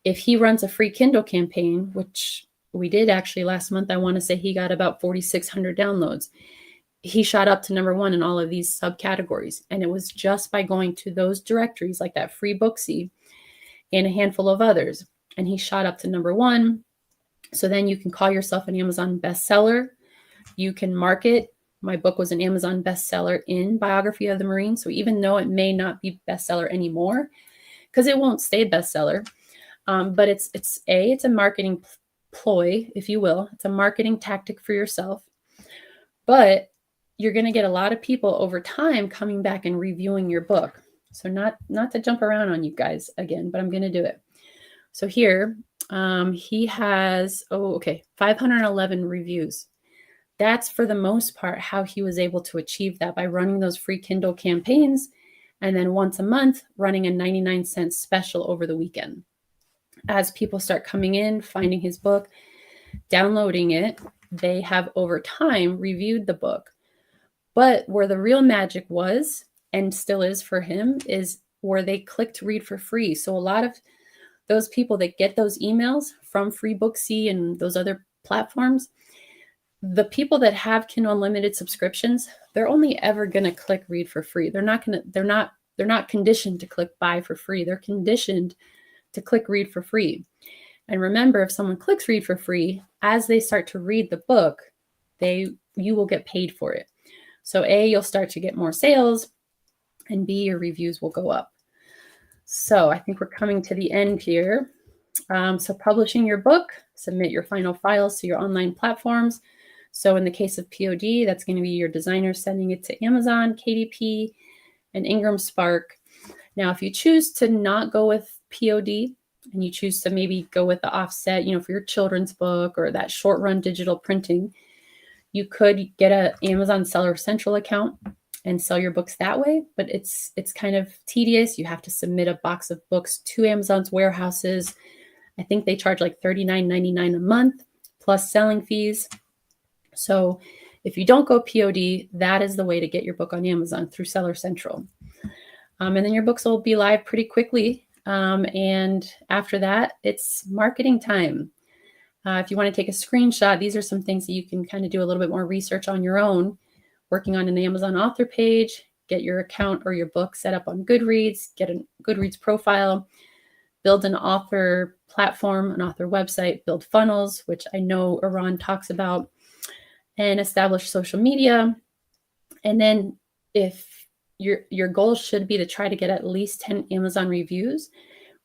If he runs a free Kindle campaign, which we did actually last month, I want to say he got about 4,600 downloads. He shot up to #1 in all of these subcategories. And it was just by going to those directories like that free Booksy and a handful of others. And he shot up to #1. So then you can call yourself an Amazon bestseller. You can market. My book was an Amazon bestseller in biography of the Marines. So even though it may not be bestseller anymore, because it won't stay bestseller, but it's a marketing ploy, if you will. It's a marketing tactic for yourself. But you're going to get a lot of people over time coming back and reviewing your book. So not to jump around on you guys again, but I'm going to do it. So here he has, 511 reviews. that's for the most part how he was able to achieve that, by running those free Kindle campaigns, and then once a month running a 99-cent special over the weekend. As people start coming in, finding his book, downloading it, they have over time reviewed the book. But where the real magic was, and still is for him, is where they clicked read for free. So a lot of those people that get those emails from FreeBooksy and those other platforms, the people that have Kindle Unlimited subscriptions, they're only ever going to click read for free. They're not conditioned to click buy for free. They're conditioned to click read for free. And remember, if someone clicks read for free, as they start to read the book, you will get paid for it. So A, you'll start to get more sales, and B, your reviews will go up. So I think we're coming to the end here. So publishing your book, submit your final files to your online platforms. So in the case of POD, that's going to be your designer sending it to Amazon, KDP, and Ingram Spark. Now, if you choose to not go with POD and you choose to maybe go with the offset, for your children's book or that short run digital printing, you could get an Amazon Seller Central account and sell your books that way, but it's kind of tedious. You have to submit a box of books to Amazon's warehouses. I think they charge like $39.99 a month plus selling fees. So if you don't go POD, that is the way to get your book on Amazon, through Seller Central. And then your books will be live pretty quickly. And after that, it's marketing time. If you want to take a screenshot, these are some things that you can kind of do a little bit more research on your own, working on an Amazon author page, get your account or your book set up on Goodreads, get a Goodreads profile, build an author platform, an author website, build funnels, which I know Iran talks about, and establish social media. And then if your goal should be to try to get at least 10 Amazon reviews.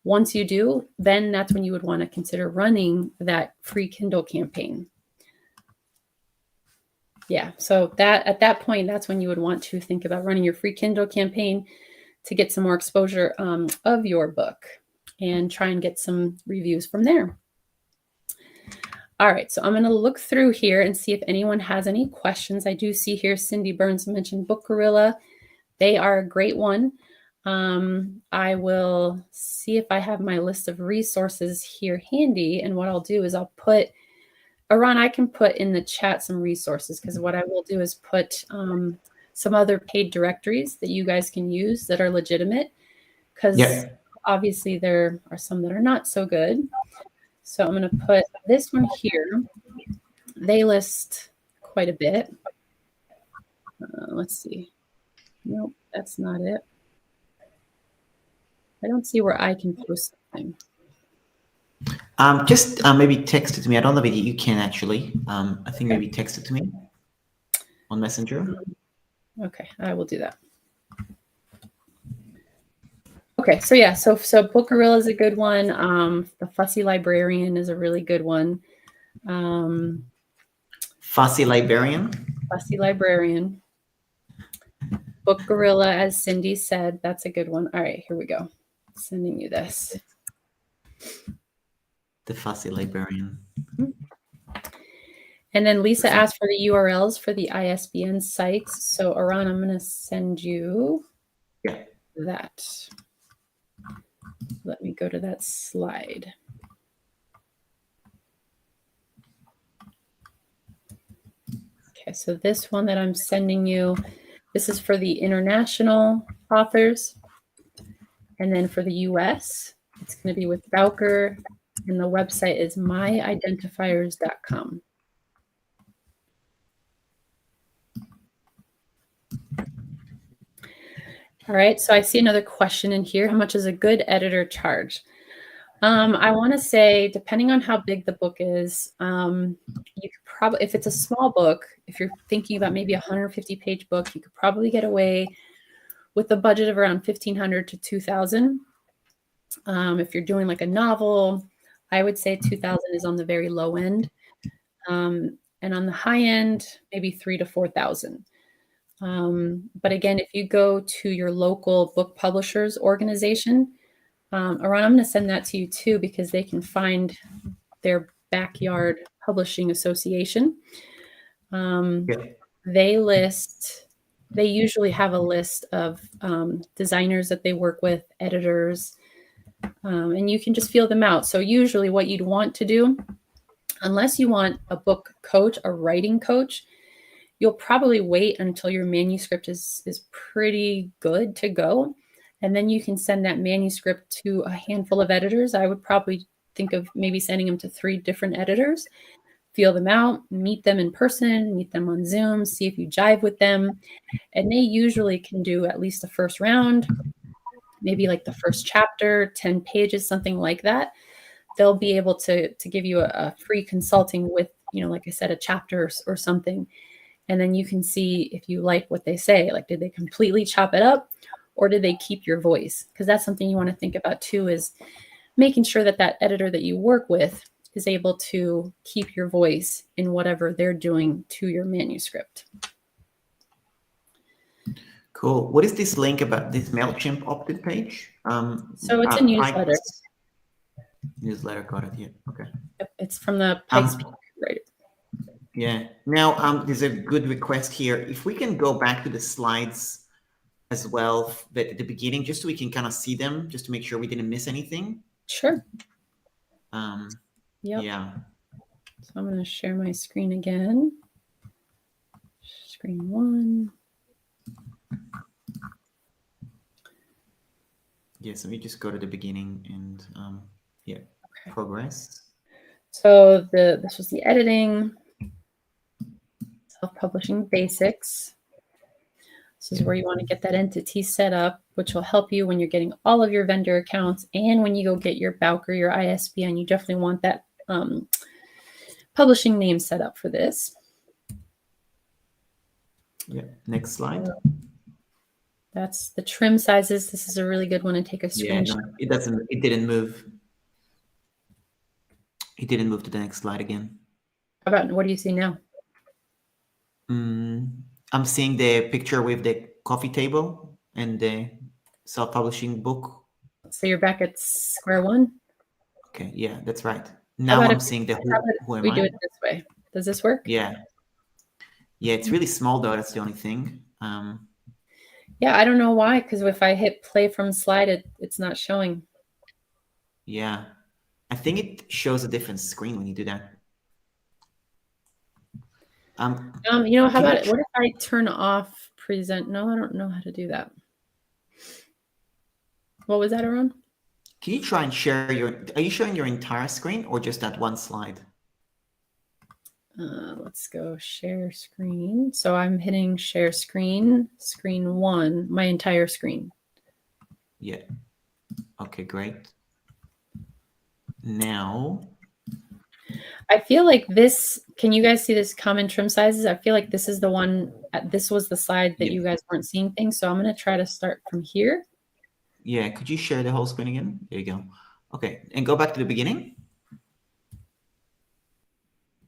Once you do, then that's when you would want to consider running that free Kindle campaign. Yeah, so at that point, that's when you would want to think about running your free Kindle campaign to get some more exposure of your book and try and get some reviews from there. All right, so I'm going to look through here and see if anyone has any questions. I do see here Cindy Burns mentioned Book Gorilla. They are a great one. I will see if I have my list of resources here handy. And what I'll do is I'll put, Iran, I can put in the chat some resources, because what I will do is put some other paid directories that you guys can use that are legitimate, because obviously there are some that are not so good. So I'm going to put this one here. They list quite a bit. Let's see. Nope, that's not it. I don't see where I can post something. Just maybe text it to me. I don't know if you can actually. I think maybe text it to me on Messenger. Okay, I will do that. Okay, so yeah, so Book Gorilla is a good one. The Fussy Librarian is a really good one. Fussy Librarian? Fussy Librarian. Book Gorilla, as Cindy said, that's a good one. All right, here we go. Sending you this. The Fussy Librarian. And then Lisa asked for the URLs for the ISBN sites. So Iran, I'm going to send you that. Let me go to that slide. Okay, so this one that I'm sending you, this is for the international authors. And then for the US, it's going to be with Bowker, and the website is myidentifiers.com. All right, so I see another question in here. How much does a good editor charge? I want to say, depending on how big the book is, you could probably, if it's a small book, if you're thinking about maybe a 150-page book, you could probably get away with a budget of around $1,500 to $2,000. If you're doing like a novel, I would say $2,000 is on the very low end. And on the high end, maybe $3,000 to $4,000. But again, if you go to your local book publishers organization, Iran, I'm going to send that to you too, because they can find their backyard publishing association. They usually have a list of designers that they work with, editors, and you can just feel them out. So usually what you'd want to do, unless you want a book coach, a writing coach, you'll probably wait until your manuscript is pretty good to go. And then you can send that manuscript to a handful of editors. I would probably think of maybe sending them to 3 different editors, feel them out, meet them in person, meet them on Zoom, see if you jive with them. And they usually can do at least the first round, maybe like the first chapter, 10 pages, something like that. They'll be able to give you a free consulting with, like I said, a chapter or something. And then you can see if you like what they say. Like, did they completely chop it up, or did they keep your voice? Because that's something you want to think about too, is making sure that that editor that you work with is able to keep your voice in whatever they're doing to your manuscript. Cool. What is this link about this MailChimp opt-in page? So it's a newsletter. Newsletter, got it. Yeah. Okay. Yep, it's from the Pikes Peak, right? Yeah. Now, there's a good request here. If we can go back to the slides as well at the beginning, just so we can kind of see them, just to make sure we didn't miss anything. Sure. Yep. Yeah. So I'm going to share my screen again. Screen 1. Yes, let me just go to the beginning and okay. Progress. So this was the editing, self-publishing basics. This is where you want to get that entity set up, which will help you when you're getting all of your vendor accounts, and when you go get your BAUC or your ISBN, you definitely want that publishing name set up for this. Yeah. Next slide. That's the trim sizes. This is a really good one to take a screenshot. Yeah, no, it didn't move. It didn't move to the next slide again. How about, what do you see now? I'm seeing the picture with the coffee table and the self-publishing book. So you're back at square one? Okay, yeah, that's right. Now I'm seeing the who am I? We do it this way. Does this work? Yeah. Yeah, it's really small though. That's the only thing. Yeah, I don't know why, because if I hit play from slide, it's not showing. Yeah, I think it shows a different screen when you do that. How about it? What if I turn off present? No, I don't know how to do that. What was that, Aaron? Can you try and share are you showing your entire screen or just that one slide? Let's go share screen. So I'm hitting share screen, screen 1, my entire screen. Yeah. Okay, great. Now, I feel like this, can you guys see this common trim sizes? I feel like this is the one, this was the slide that you guys weren't seeing things. So I'm going to try to start from here. Yeah, could you share the whole screen again? There you go. Okay, and go back to the beginning.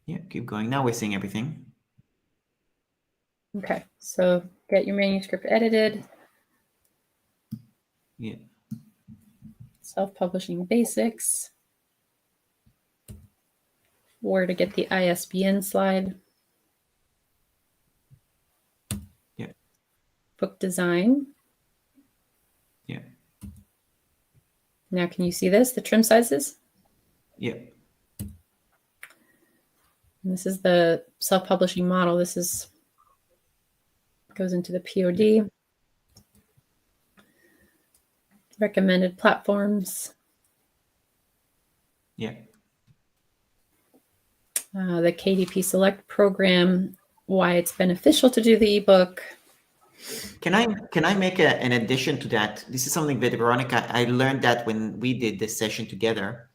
Yeah, keep going. Now we're seeing everything. Okay, so get your manuscript edited. Yeah. Self-publishing basics. Where to get the ISBN slide. Yeah. Book design. Yeah. Now, can you see this, the trim sizes? Yeah. And this is the self-publishing model. This goes into the POD. Recommended platforms. Yeah. The KDP Select program, why it's beneficial to do the ebook. Can I make an addition to that? This is something that, Veronica, I learned that when we did this session together,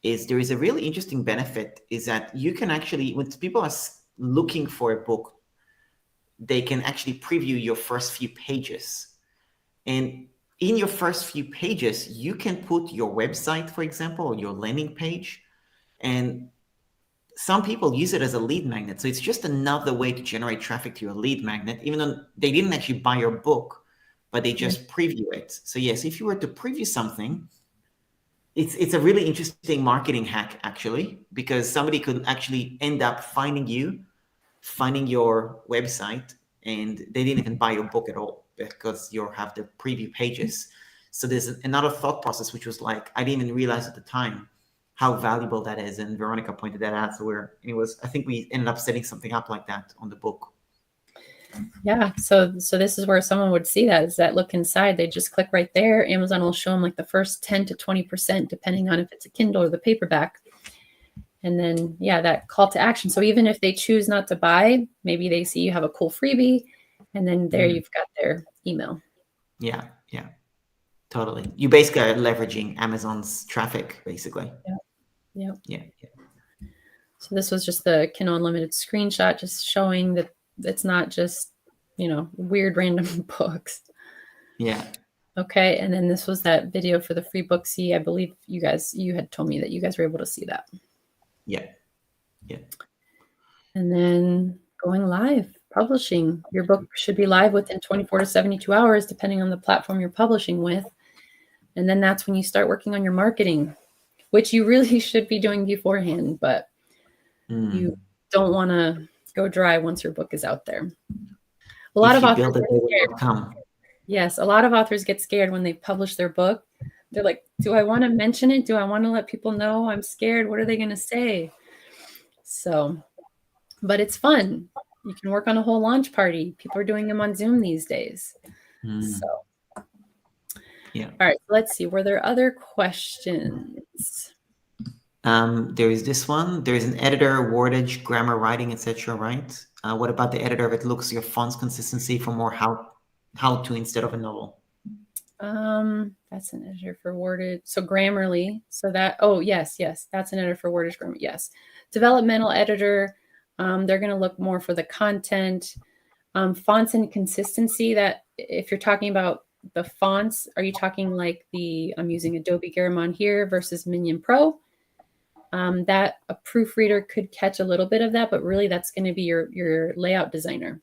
is there is a really interesting benefit is that you can actually, when people are looking for a book, they can actually preview your first few pages. And in your first few pages, you can put your website, for example, or your landing page. And some people use it as a lead magnet. So it's just another way to generate traffic to your lead magnet, even though they didn't actually buy your book, but they just preview it. So yes, if you were to preview something, it's a really interesting marketing hack, actually, because somebody could actually end up finding you finding your website, and they didn't even buy your book at all because you have the preview pages. So there's another thought process, which was like, I didn't even realize at the time how valuable that is. And Veronica pointed that out. So I think we ended up setting something up like that on the book. Yeah. So this is where someone would see that, is that look inside. They just click right there. Amazon will show them like the first 10 to 20%, depending on if it's a Kindle or the paperback. And then, yeah, that call to action. So even if they choose not to buy, maybe they see you have a cool freebie, and then there you've got their email. Yeah. Yeah. Totally. You basically are leveraging Amazon's traffic, basically. Yeah. Yeah. So this was just the Kindle Unlimited screenshot, just showing that it's not just, weird random books. Yeah. Okay. And then this was that video for the free book. See, I believe you had told me that you guys were able to see that. Yeah. Yeah. And then going live, publishing. Your book should be live within 24 to 72 hours, depending on the platform you're publishing with. And then that's when you start working on your marketing, which you really should be doing beforehand, but you don't want to go dry once your book is out there. A lot of authors get scared. Yes, a lot of authors get scared when they publish their book. They're like, do I want to mention it? Do I want to let people know? I'm scared. What are they going to say? So, but it's fun. You can work on a whole launch party. People are doing them on Zoom these days. So, yeah. All right, let's see. Were there other questions? There is this one. There is an editor, wordage, grammar, writing, etc. Right? What about the editor that looks your font's consistency for more how to instead of a novel? That's an editor for wordage. So Grammarly. So that, yes, that's an editor for wordage, grammar. Yes. Developmental editor. They're going to look more for the content, fonts and consistency. That if you're talking about the fonts, are you talking like I'm using Adobe Garamond here versus Minion Pro? That a proofreader could catch a little bit of that, but really that's going to be your layout designer.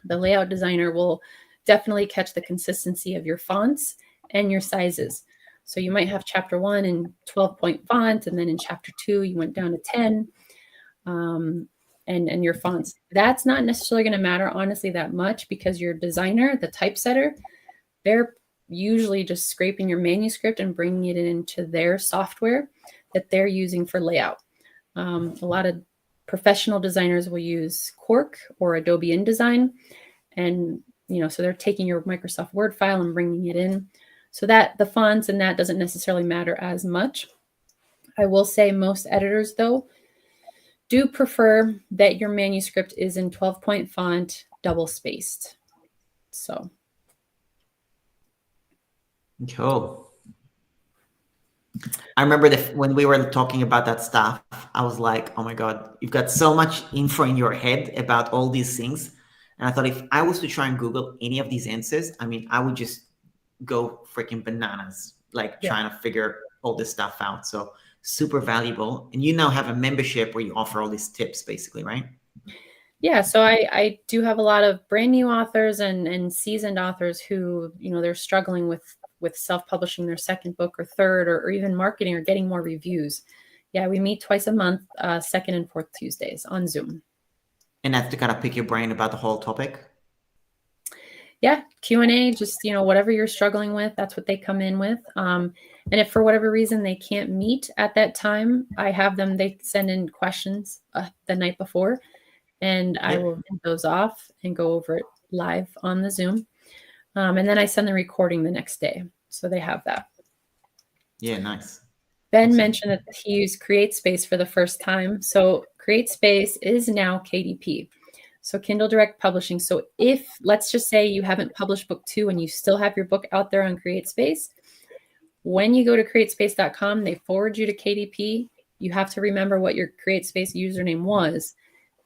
The layout designer will definitely catch the consistency of your fonts and your sizes. So you might have chapter 1 in 12-point font, and then in chapter 2 you went down to 10, and your fonts. That's not necessarily going to matter, honestly, that much, because your designer, the typesetter, they're usually just scraping your manuscript and bringing it into their software that they're using for layout. A lot of professional designers will use Quark or Adobe InDesign, and so they're taking your Microsoft Word file and bringing it in, so that the fonts and that doesn't necessarily matter as much. I will say most editors, though, do prefer that your manuscript is in 12-point font, double spaced. So. Cool. I remember when we were talking about that stuff, I was like, oh my God, you've got so much info in your head about all these things. And I thought, if I was to try and Google any of these answers, I would just go freaking bananas, trying to figure all this stuff out. So super valuable. And you now have a membership where you offer all these tips, basically, right? Yeah. So I do have a lot of brand new authors and seasoned authors who, they're struggling with self-publishing their second book or third, or even marketing or getting more reviews. Yeah, we meet twice a month, second and fourth Tuesdays on Zoom. And that's to kind of pick your brain about the whole topic? Yeah, Q&A, just, whatever you're struggling with, that's what they come in with. And if for whatever reason they can't meet at that time, they send in questions the night before, and I will read those off and go over it live on the Zoom. And then I send the recording the next day. So they have that. Yeah, nice. Ben mentioned that he used CreateSpace for the first time. So CreateSpace is now KDP. So Kindle Direct Publishing. So if, let's just say you haven't published book 2 and you still have your book out there on CreateSpace, when you go to createspace.com, they forward you to KDP. You have to remember what your CreateSpace username was,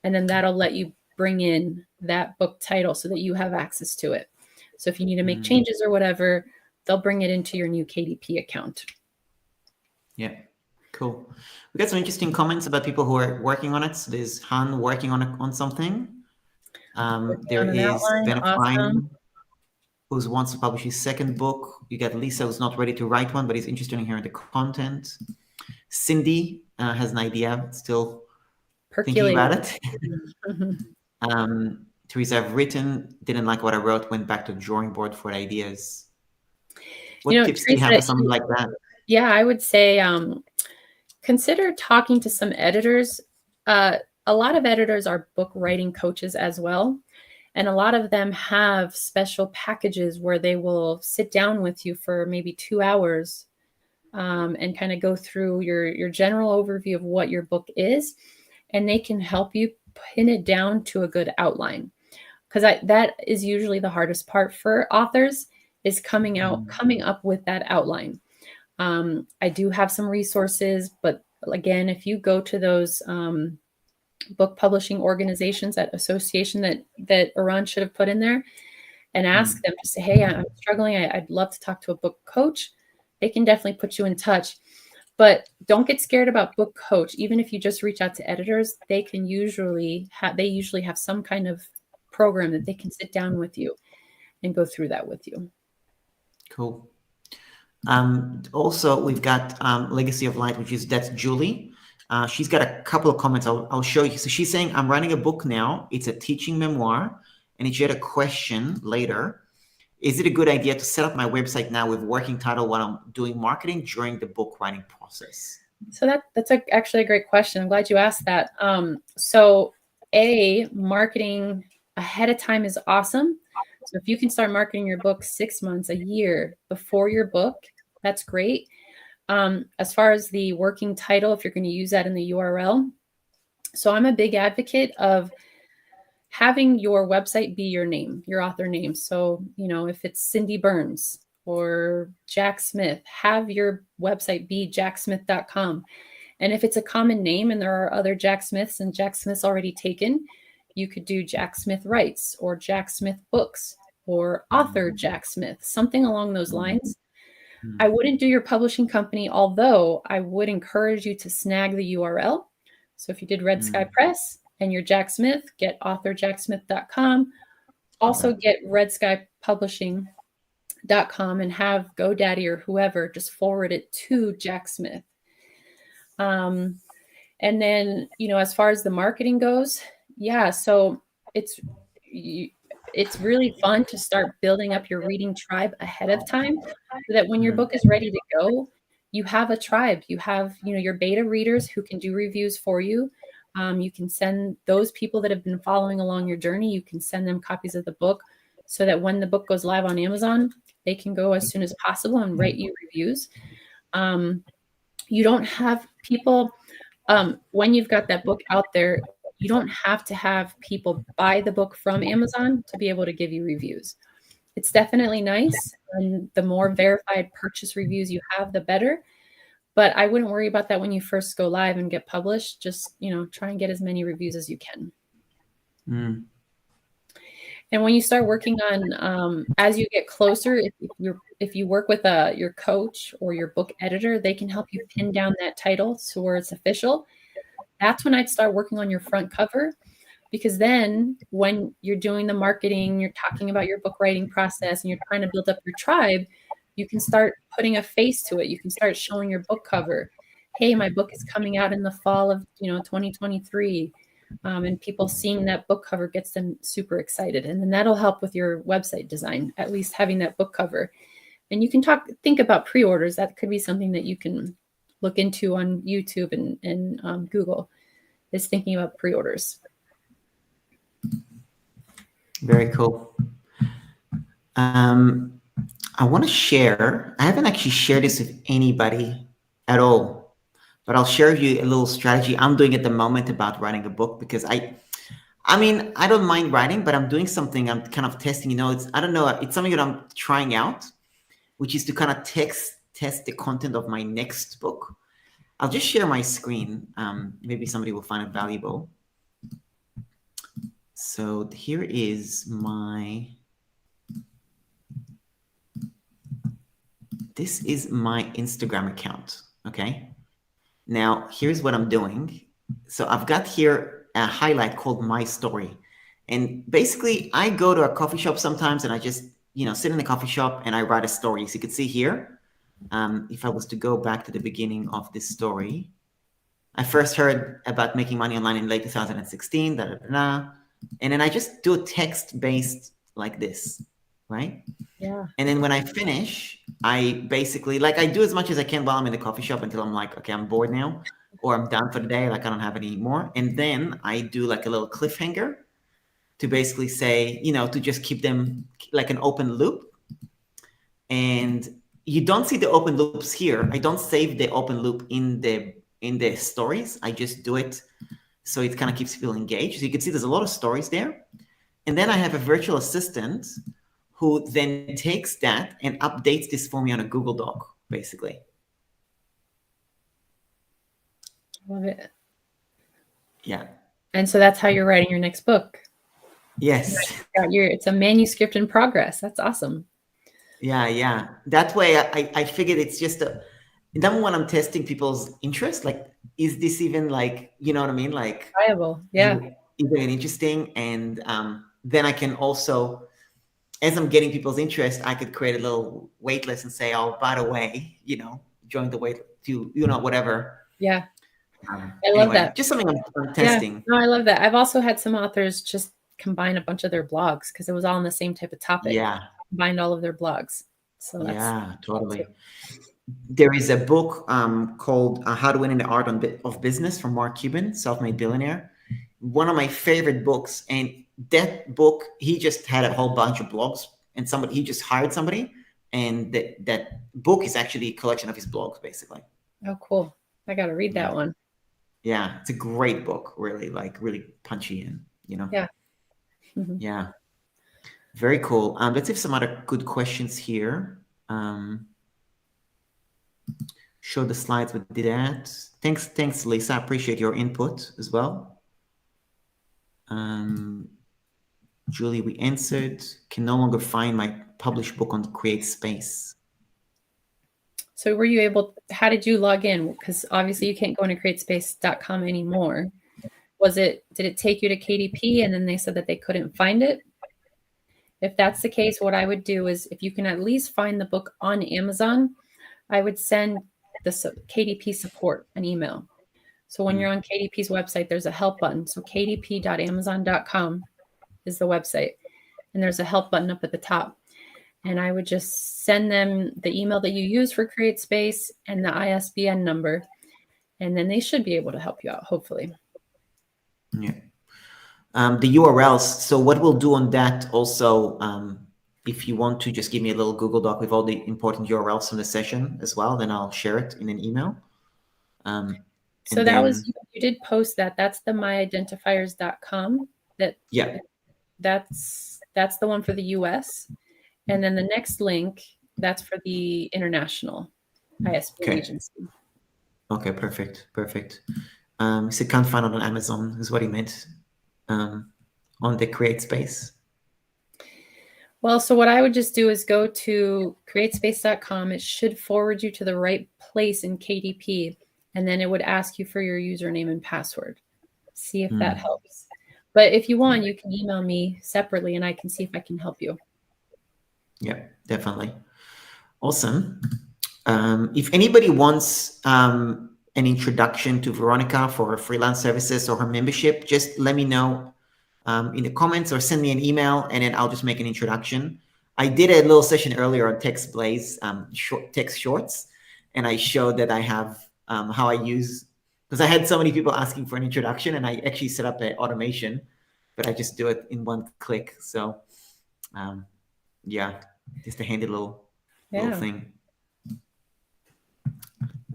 and then that'll let you bring in that book title so that you have access to it. So if you need to make changes or whatever, they'll bring it into your new KDP account. Yeah, cool. We got some interesting comments about people who are working on it. So there's Han working on something. There is Ben who wants to publish his second book. You got Lisa, who's not ready to write one, but is interested in hearing the content. Cindy has an idea, still Thinking percolating. about it. Teresa, I've written, didn't like what I wrote, went back to the drawing board for ideas. What tips do you have for something like that? Yeah, I would say consider talking to some editors. A lot of editors are book writing coaches as well. And a lot of them have special packages where they will sit down with you for maybe 2 hours and kind of go through your general overview of what your book is. And they can help you pin it down to a good outline. Because that is usually the hardest part for authors, is coming up with that outline. I do have some resources, but again, if you go to those book publishing organizations, that association that Iran should have put in there, and ask them to say, hey, I'm struggling. I'd love to talk to a book coach. They can definitely put you in touch. But don't get scared about book coach. Even if you just reach out to editors, they usually have some kind of program that they can sit down with you and go through that with you. Cool. Also, we've got Legacy of Light, that's Julie. She's got a couple of comments. I'll show you. So she's saying, I'm writing a book now. It's a teaching memoir. And if you had a question later, is it a good idea to set up my website now with working title while I'm doing marketing during the book writing process? So that's actually a great question. I'm glad you asked that. So marketing ahead of time is awesome. So if you can start marketing your book 6 months, a year before your book, that's great. As far as the working title, if you're going to use that in the URL. So I'm a big advocate of having your website be your name, your author name. So, if it's Cindy Burns or Jack Smith, have your website be jacksmith.com. And if it's a common name and there are other Jack Smiths and Jack Smith's already taken, you could do Jack Smith Writes or Jack Smith Books or author Jack Smith, something along those lines. I wouldn't do your publishing company, although I would encourage you to snag the URL. So if you did Red Sky Press and you're Jack Smith, get authorjacksmith.com. Also get redskypublishing.com and have GoDaddy or whoever just forward it to Jack Smith. And then, as far as the marketing goes, so it's really fun to start building up your reading tribe ahead of time so that when your book is ready to go, you have a tribe. You have, your beta readers who can do reviews for you. You can send those people that have been following along your journey, you can send them copies of the book so that when the book goes live on Amazon, they can go as soon as possible and write you reviews. You don't have people, when you've got that book out there, you don't have to have people buy the book from Amazon to be able to give you reviews. It's definitely nice. And the more verified purchase reviews you have, the better. But I wouldn't worry about that when you first go live and get published. Just, try and get as many reviews as you can. And when you start working on, as you get closer, if you work with your coach or your book editor, they can help you pin down that title so where it's official. That's when I'd start working on your front cover, because then when you're doing the marketing, you're talking about your book writing process and you're trying to build up your tribe, you can start putting a face to it. You can start showing your book cover. Hey, my book is coming out in the fall of 2023. And people seeing that book cover gets them super excited. And then that'll help with your website design, at least having that book cover. And you can think about pre-orders. That could be something that you can look into on YouTube and Google, is thinking about pre-orders. Very cool. I want to share, I haven't actually shared this with anybody at all, but I'll share with you a little strategy I'm doing at the moment about writing a book, because I don't mind writing, but I'm doing something I'm kind of testing, it's something that I'm trying out, which is to kind of test the content of my next book. I'll just share my screen. Maybe somebody will find it valuable. So here is this is my Instagram account, okay? Now, here's what I'm doing. So I've got here a highlight called My Story. And basically, I go to a coffee shop sometimes and I just, sit in the coffee shop and I write a story. So you can see here, if I was to go back to the beginning of this story, I first heard about making money online in late 2016, da, da, da, da. And then I just do a text-based like this, right? Yeah. And then when I finish, I basically, like, I do as much as I can while I'm in the coffee shop until I'm like, okay, I'm bored now, or I'm done for the day, like I don't have any more. And then I do like a little cliffhanger to basically say, you know, to just keep them like an open loop. And you don't see the open loops here. I don't save the open loop in the stories. I just do it so it kind of keeps people engaged. So you can see there's a lot of stories there. And then I have a virtual assistant who then takes that and updates this for me on a Google Doc, basically. Love it. Yeah. And so that's how you're writing your next book. Yes. It's a manuscript in progress. That's awesome. Yeah. That way I figured it's just number one, I'm testing people's interest. Like, is this even like, you know what I mean? Like, viable. Yeah. Is it interesting? And then I can also, as I'm getting people's interest, I could create a little wait list and say, oh, by the way, you know, join the wait to, you know, whatever. Yeah. I love that. Just something I'm testing. Yeah. No, I love that. I've also had some authors just combine a bunch of their blogs because it was all on the same type of topic. Yeah. Combined all of their blogs. So that's, yeah, totally. There is a book called How to Win in the Art of Business from Mark Cuban, self-made billionaire. One of my favorite books. And that book, he just had a whole bunch of blogs, and he just hired somebody, and that book is actually a collection of his blogs, basically. Oh, cool. I got to read that one. Yeah, it's a great book, really, like really punchy and, you know. Yeah. Mm-hmm. Yeah. Very cool. Let's have some other good questions here. Show the slides, we did that. Thanks, Lisa. I appreciate your input as well. Julie, we answered. Can no longer find my published book on CreateSpace. So were you able, how did you log in? Because obviously you can't go into createspace.com anymore. Did it take you to KDP and then they said that they couldn't find it? If that's the case, what I would do is, if you can at least find the book on Amazon, I would send the KDP support an email. So when you're on KDP's website, there's a help button. So kdp.amazon.com is the website. And there's a help button up at the top. And I would just send them the email that you use for CreateSpace and the ISBN number. And then they should be able to help you out, hopefully. Yeah. The URLs. So what we'll do on that also, if you want to just give me a little Google Doc with all the important URLs from the session as well, then I'll share it in an email. So that was, you did post that. That's the myidentifiers.com. That's the one for the US. And then the next link, that's for the international ISBN agency. Okay, perfect. So can't find it on Amazon is what he meant. On the CreateSpace. Well, so what I would just do is go to createspace.com. It should forward you to the right place in KDP, and then it would ask you for your username and password. See if that helps. But if you want, you can email me separately and I can see if I can help you. Yeah, definitely. Awesome. If anybody wants an introduction to Veronica for her freelance services or her membership, just let me know in the comments or send me an email, and then I'll just make an introduction. I did a little session earlier on TextBlaze, text shorts, and I showed that I have how I use, because I had so many people asking for an introduction, and I actually set up an automation, but I just do it in one click. So yeah, just a handy little thing.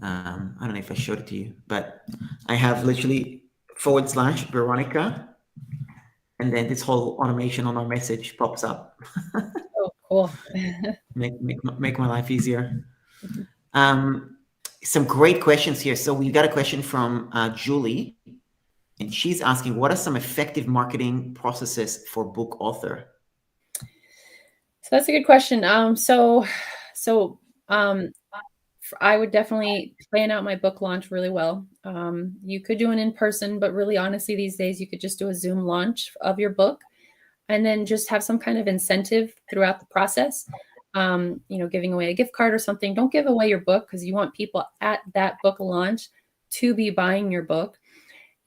I don't know if I showed it to you, but I have literally /Veronica, and then this whole automation on our message pops up. Oh, cool. make my life easier. Some great questions here. So we got a question from Julie, and she's asking, what are some effective marketing processes for book author? So that's a good question. I would definitely plan out my book launch really well. You could do an in-person, but really honestly, these days you could just do a Zoom launch of your book and then just have some kind of incentive throughout the process. Giving away a gift card or something. Don't give away your book because you want people at that book launch to be buying your book.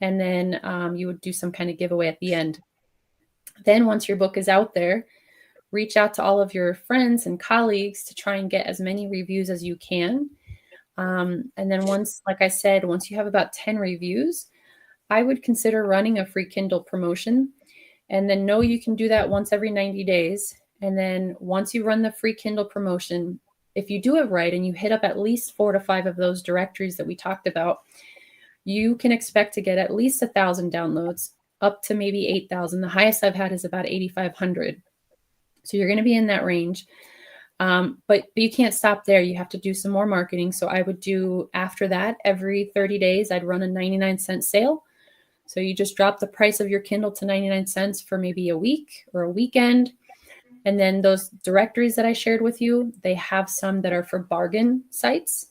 And then you would do some kind of giveaway at the end. Then once your book is out there, reach out to all of your friends and colleagues to try and get as many reviews as you can. And then once, like I said, once you have about 10 reviews, I would consider running a free Kindle promotion. And then know you can do that once every 90 days. And then once you run the free Kindle promotion, if you do it right and you hit up at least 4 to 5 of those directories that we talked about, you can expect to get at least 1,000 downloads, up to maybe 8,000. The highest I've had is about 8,500. So you're going to be in that range. But you can't stop there. You have to do some more marketing. So I would do, after that, every 30 days, I'd run a 99-cent sale. So you just drop the price of your Kindle to 99 cents for maybe a week or a weekend. And then those directories that I shared with you, they have some that are for bargain sites.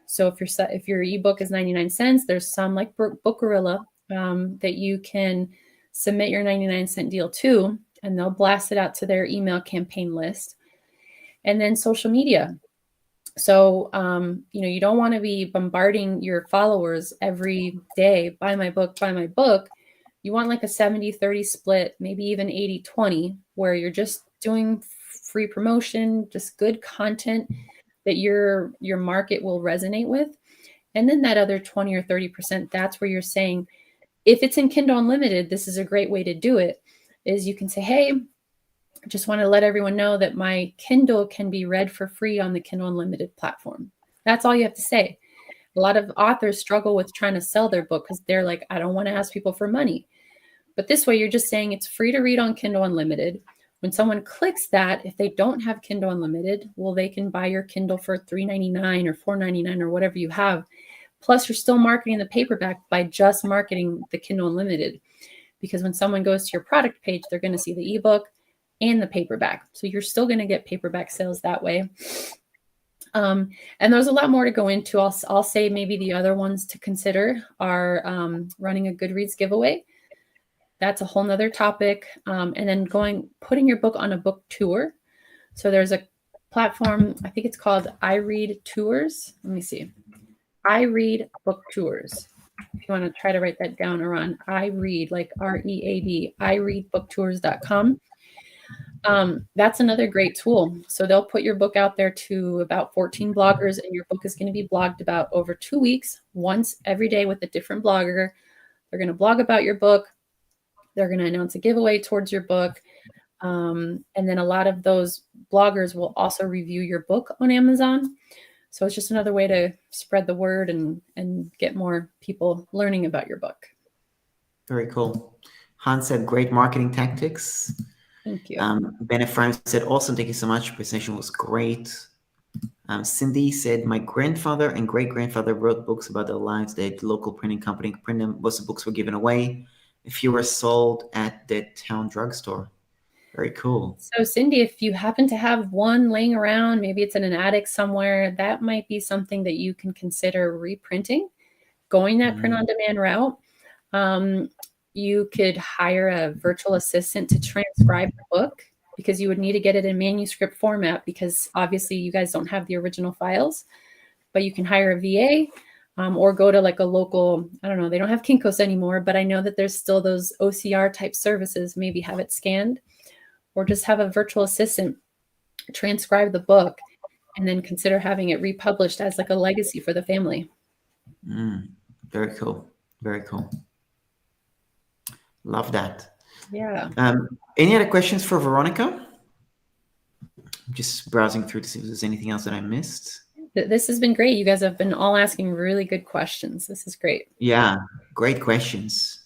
So if your ebook is 99 cents, there's some like Bookgorilla that you can submit your 99-cent deal to, and they'll blast it out to their email campaign list. And then social media. So, you don't want to be bombarding your followers every day, buy my book, buy my book. You want like a 70-30 split, maybe even 80-20, where you're just doing free promotion, just good content that your market will resonate with. And then that other 20 or 30%, that's where you're saying, if it's in Kindle Unlimited, this is a great way to do it, is you can say, hey, I just want to let everyone know that my Kindle can be read for free on the Kindle Unlimited platform. That's all you have to say. A lot of authors struggle with trying to sell their book because they're like, I don't want to ask people for money. But this way, you're just saying it's free to read on Kindle Unlimited. When someone clicks that, if they don't have Kindle Unlimited, well, they can buy your Kindle for $3.99 or $4.99 or whatever you have. Plus, you're still marketing the paperback by just marketing the Kindle Unlimited. Because when someone goes to your product page, they're going to see the ebook and the paperback. So you're still going to get paperback sales that way. And there's a lot more to go into. I'll say maybe the other ones to consider are running a Goodreads giveaway. That's a whole nother topic. And then putting your book on a book tour. So there's a platform, I think it's called I Read Tours. Let me see. I Read Book Tours. If you want to try to write that down, or on I Read, like READ, ireadbooktours.com. That's another great tool. So they'll put your book out there to about 14 bloggers, and your book is going to be blogged about over 2 weeks, once every day with a different blogger. They're going to blog about your book. They're going to announce a giveaway towards your book. And then a lot of those bloggers will also review your book on Amazon. So it's just another way to spread the word and get more people learning about your book. Very cool. Hans said, great marketing tactics. Thank you. Ben Ephraim said, awesome. Thank you so much. Presentation was great. Cindy said, my grandfather and great-grandfather wrote books about their lives. They had the local printing company print them. Most of the books were given away. A few were sold at the town drugstore. Very cool. So Cindy, if you happen to have one laying around, maybe it's in an attic somewhere, that might be something that you can consider reprinting, going that print-on-demand route. You could hire a virtual assistant to transcribe the book, because you would need to get it in manuscript format, because obviously you guys don't have the original files. But you can hire a VA or go to like a local, I don't know, they don't have Kinko's anymore, but I know that there's still those OCR type services, maybe have it scanned, or just have a virtual assistant transcribe the book and then consider having it republished as like a legacy for the family. Very cool. Very cool. Love that. Yeah. Any other questions for Veronica? I'm just browsing through to see if there's anything else that I missed. This has been great. You guys have been all asking really good questions. This is great. Yeah, great questions.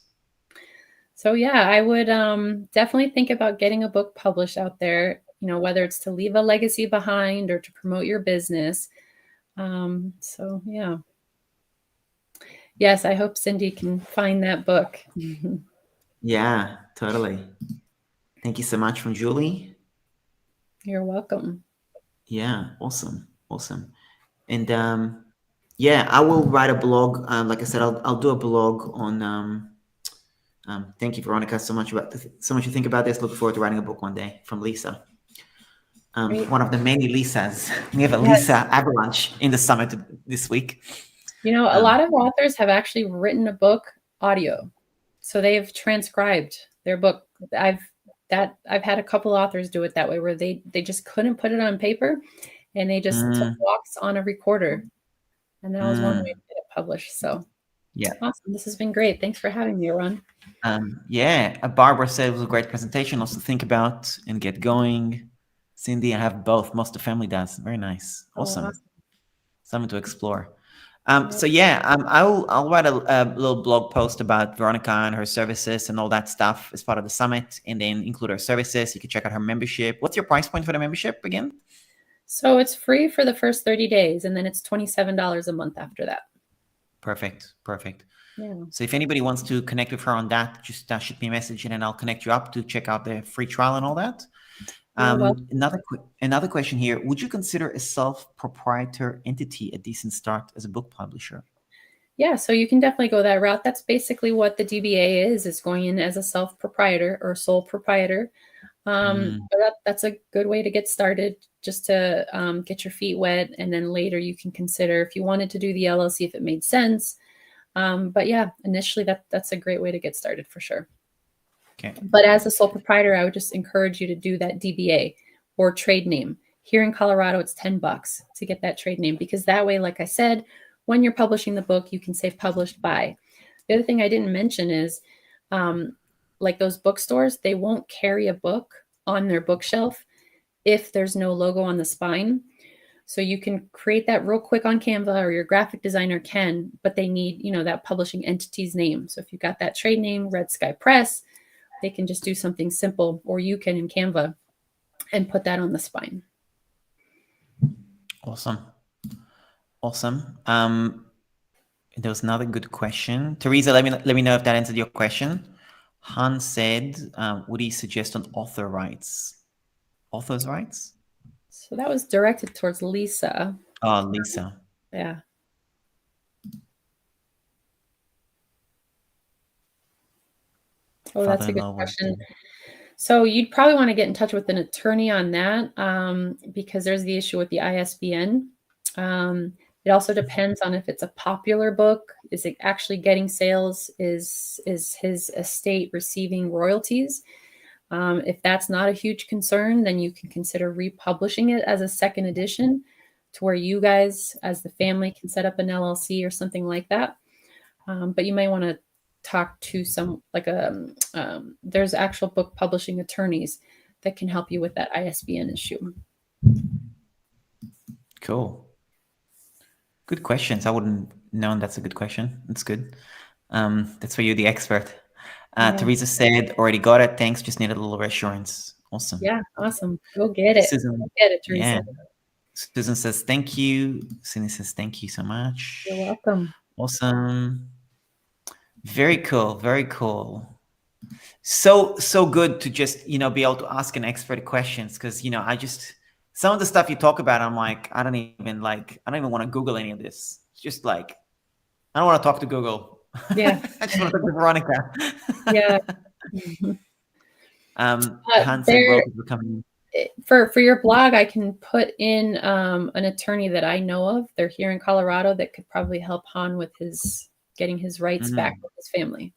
So yeah, I would definitely think about getting a book published out there, whether it's to leave a legacy behind or to promote your business. So yeah. Yes, I hope Cindy can find that book. Yeah, totally. Thank you so much from Julie. You're welcome. Yeah, awesome. And yeah, I will write a blog. Like I said, I'll do a blog on. Thank you, Veronica, so much to think about this. Look forward to writing a book one day from Lisa. One of the many Lisas. We have a Lisa avalanche in the summit this week. You know, a lot of authors have actually written a book audio. So they've transcribed their book. I've had a couple authors do it that way, where they just couldn't put it on paper, and they just took walks on a recorder. And that was one way to get it published. So yeah. Awesome. This has been great. Thanks for having me, Ron. Yeah, Barbara said it was a great presentation. Also think about and get going. Cindy, I have both. Most of the family does. Very nice. Awesome. Awesome. Something to explore. So yeah, I'll write a little blog post about Veronica and her services and all that stuff as part of the summit, and then include her services. You can check out her membership. What's your price point for the membership again? So it's free for the first 30 days, and then it's $27 a month after that. Perfect. Yeah. So if anybody wants to connect with her on that, just shoot me a message, and then I'll connect you up to check out the free trial and all that. Another question here: would you consider a self-proprietor entity a decent start as a book publisher? Yeah, so you can definitely go that route. That's basically what the DBA is going in as a self-proprietor or sole proprietor. But that's a good way to get started, just to get your feet wet, and then later you can consider if you wanted to do the LLC, if it made sense. But yeah, initially that's a great way to get started for sure. Okay. But as a sole proprietor, I would just encourage you to do that DBA or trade name. Here in Colorado, it's $10 to get that trade name, because that way, like I said, when you're publishing the book, you can say published by. The other thing I didn't mention is, like those bookstores, they won't carry a book on their bookshelf if there's no logo on the spine. So you can create that real quick on Canva, or your graphic designer can, but they need, that publishing entity's name. So if you've got that trade name, Red Sky Press, they can just do something simple, or you can in Canva and put that on the spine. Awesome. There was another good question. Teresa, let me know if that answered your question. Han said, would he suggest on author's rights? So that was directed towards Lisa. Oh, Lisa. Yeah. Oh, that's a good question. So you'd probably want to get in touch with an attorney on that, because there's the issue with the ISBN. It also depends on if it's a popular book. Is it actually getting sales? Is his estate receiving royalties? If that's not a huge concern, then you can consider republishing it as a second edition, to where you guys as the family can set up an LLC or something like that. But you may want to talk to some, there's actual book publishing attorneys that can help you with that ISBN issue. Cool. Good questions. I wouldn't know that's a good question. That's good. That's for you, the expert. Teresa said, already got it. Thanks. Just needed a little reassurance. Awesome. Yeah, awesome. Go get it. Susan, go get it, Teresa. Yeah. Susan says, thank you. Cindy says, thank you so much. You're welcome. Awesome. Very cool. So good to just, be able to ask an expert questions, because, some of the stuff you talk about, I'm like, I don't even want to Google any of this. It's just like, I don't want to talk to Google. Yeah. I just want to talk to Veronica. Yeah. For your blog, I can put in an attorney that I know of. They're here in Colorado that could probably help Han with getting his rights back with his family.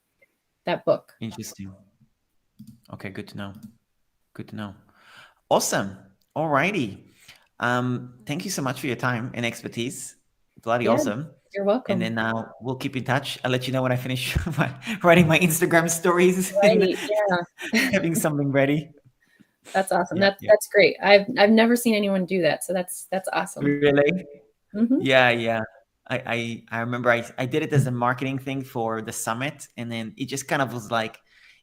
That book. Interesting. Okay, good to know. Awesome. All righty. Thank you so much for your time and expertise. Bloody awesome. You're welcome. And then we'll keep in touch. I'll let you know when I finish writing my Instagram stories. Right, having something ready. That's awesome. That's great. I've never seen anyone do that, so that's awesome. Really? Mm-hmm. Yeah. I remember I did it as a marketing thing for the summit, and then it just kind of was like,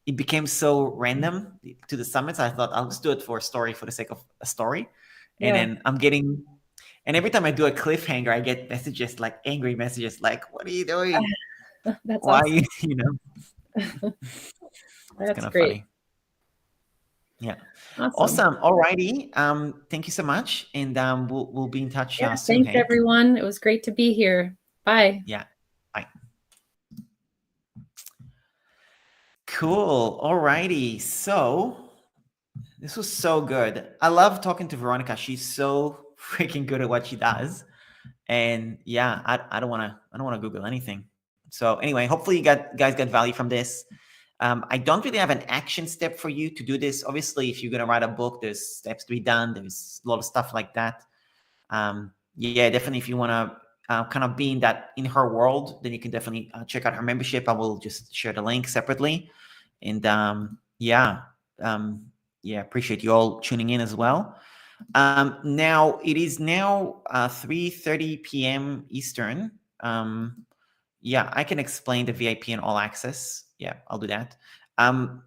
it became so random to the summit. So I thought I'll just do it for a story, for the sake of a story. And then and every time I do a cliffhanger, I get messages, like angry messages, like, what are you doing? That's why awesome. That's great. Funny. Yeah. Awesome. All righty. Thank you so much. And we'll be in touch soon. Thanks, everyone. It was great to be here. Bye. Yeah. Bye. Cool. All righty. So this was so good. I love talking to Veronica. She's so freaking good at what she does. And yeah, I don't want to Google anything. So anyway, hopefully you guys got value from this. I don't really have an action step for you to do this. Obviously, if you're going to write a book, there's steps to be done. There's a lot of stuff like that. Yeah, definitely. If you want to kind of be in her world, then you can definitely check out her membership. I will just share the link separately. And yeah, appreciate you all tuning in as well. Now it is now 3:30 p.m. Eastern. Yeah, I can explain the VIP and all access. Yeah, I'll do that.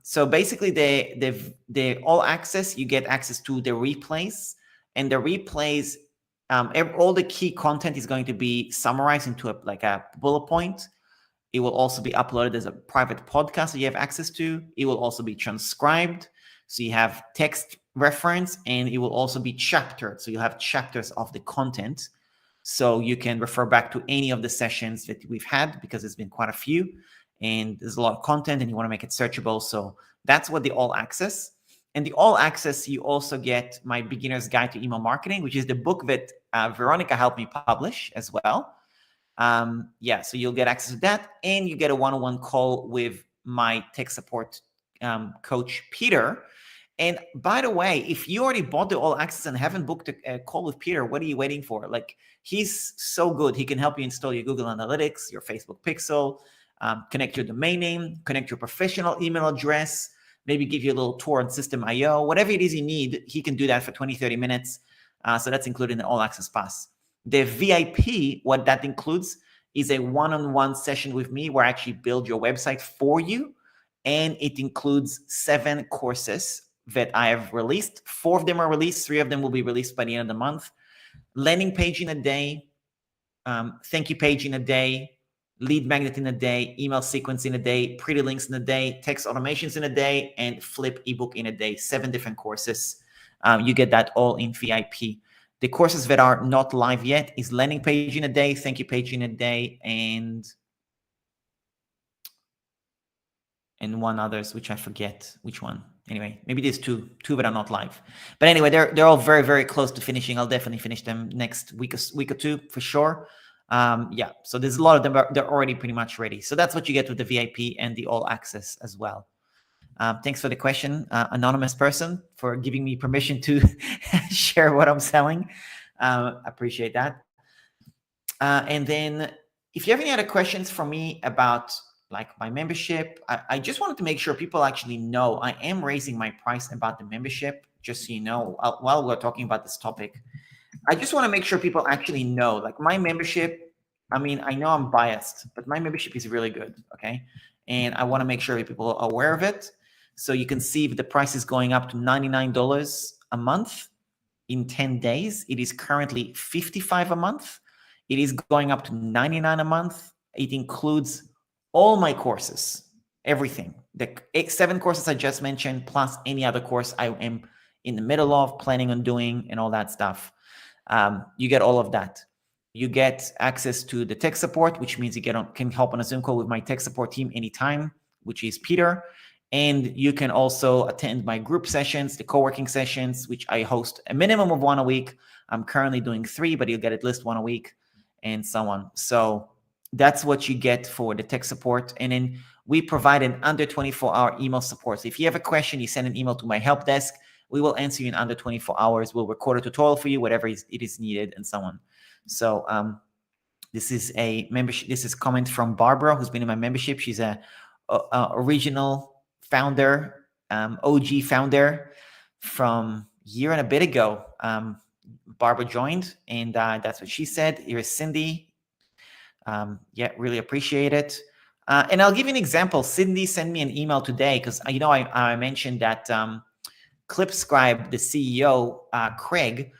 So basically, the all access, you get access to the replays, and the replays, all the key content is going to be summarized into a bullet point. It will also be uploaded as a private podcast that you have access to. It will also be transcribed, so you have text reference, and it will also be chaptered, so you'll have chapters of the content. So you can refer back to any of the sessions that we've had, because there's been quite a few and there's a lot of content and you want to make it searchable. So that's what the all access. And the all access, you also get my beginner's guide to email marketing, which is the book that Veronica helped me publish as well. Yeah, so you'll get access to that, and you get a one-on-one call with my tech support coach, Peter. And by the way, if you already bought the all access and haven't booked a call with Peter, what are you waiting for? Like, he's so good. He can help you install your Google Analytics, your Facebook Pixel, connect your domain name, connect your professional email address, maybe give you a little tour on System.io, whatever it is you need, he can do that for 20, 30 minutes. So that's included in the all access pass. The VIP, what that includes is a one-on-one session with me where I actually build your website for you. And it includes 7 courses that I have released. 4 of them are released. 3 of them will be released by the end of the month. Landing page in a day, thank you page in a day, lead magnet in a day, email sequence in a day, pretty links in a day, text automations in a day, and flip ebook in a day. 7 different courses. You get that all in VIP. The courses that are not live yet is landing page in a day, thank you page in a day, and one others, which I forget which one. Anyway, maybe there's two that are not live. But anyway, they're all very, very close to finishing. I'll definitely finish them next week or two for sure. Yeah, so there's a lot of them. They're already pretty much ready. So that's what you get with the VIP and the all access as well. Thanks for the question, anonymous person, for giving me permission to share what I'm selling. Appreciate that. And then if you have any other questions for me about like my membership, I just wanted to make sure people actually know I am raising my price about the membership, just so you know, while we're talking about this topic. I just want to make sure people actually know, like, my membership, I mean, I know I'm biased, but my membership is really good, okay? And I want to make sure people are aware of it. So you can see if the price is going up to $99 a month in 10 days. It is currently $55 a month. It is going up to $99 a month. It includes all my courses, everything. The 7 courses I just mentioned, plus any other course I am in the middle of planning on doing and all that stuff. You get all of that. You get access to the tech support, which means you can hop on a Zoom call with my tech support team anytime, which is Peter. And you can also attend my group sessions, the co-working sessions, which I host a minimum of 1 a week. I'm currently doing 3, but you'll get at least 1 a week, and so on. So that's what you get for the tech support. And then we provide an under 24-hour email support. So if you have a question, you send an email to my help desk. We will answer you in under 24 hours. We'll record a tutorial for you, whatever it is needed, and so on. So this is a membership. This is a comment from Barbara, who's been in my membership. She's a original founder, OG founder from a year and a bit ago. Barbara joined, and that's what she said. Here's Cindy. Yeah, really appreciate it. And I'll give you an example. Cindy sent me an email today because, you know, I mentioned that ClipScribe, the CEO, Craig,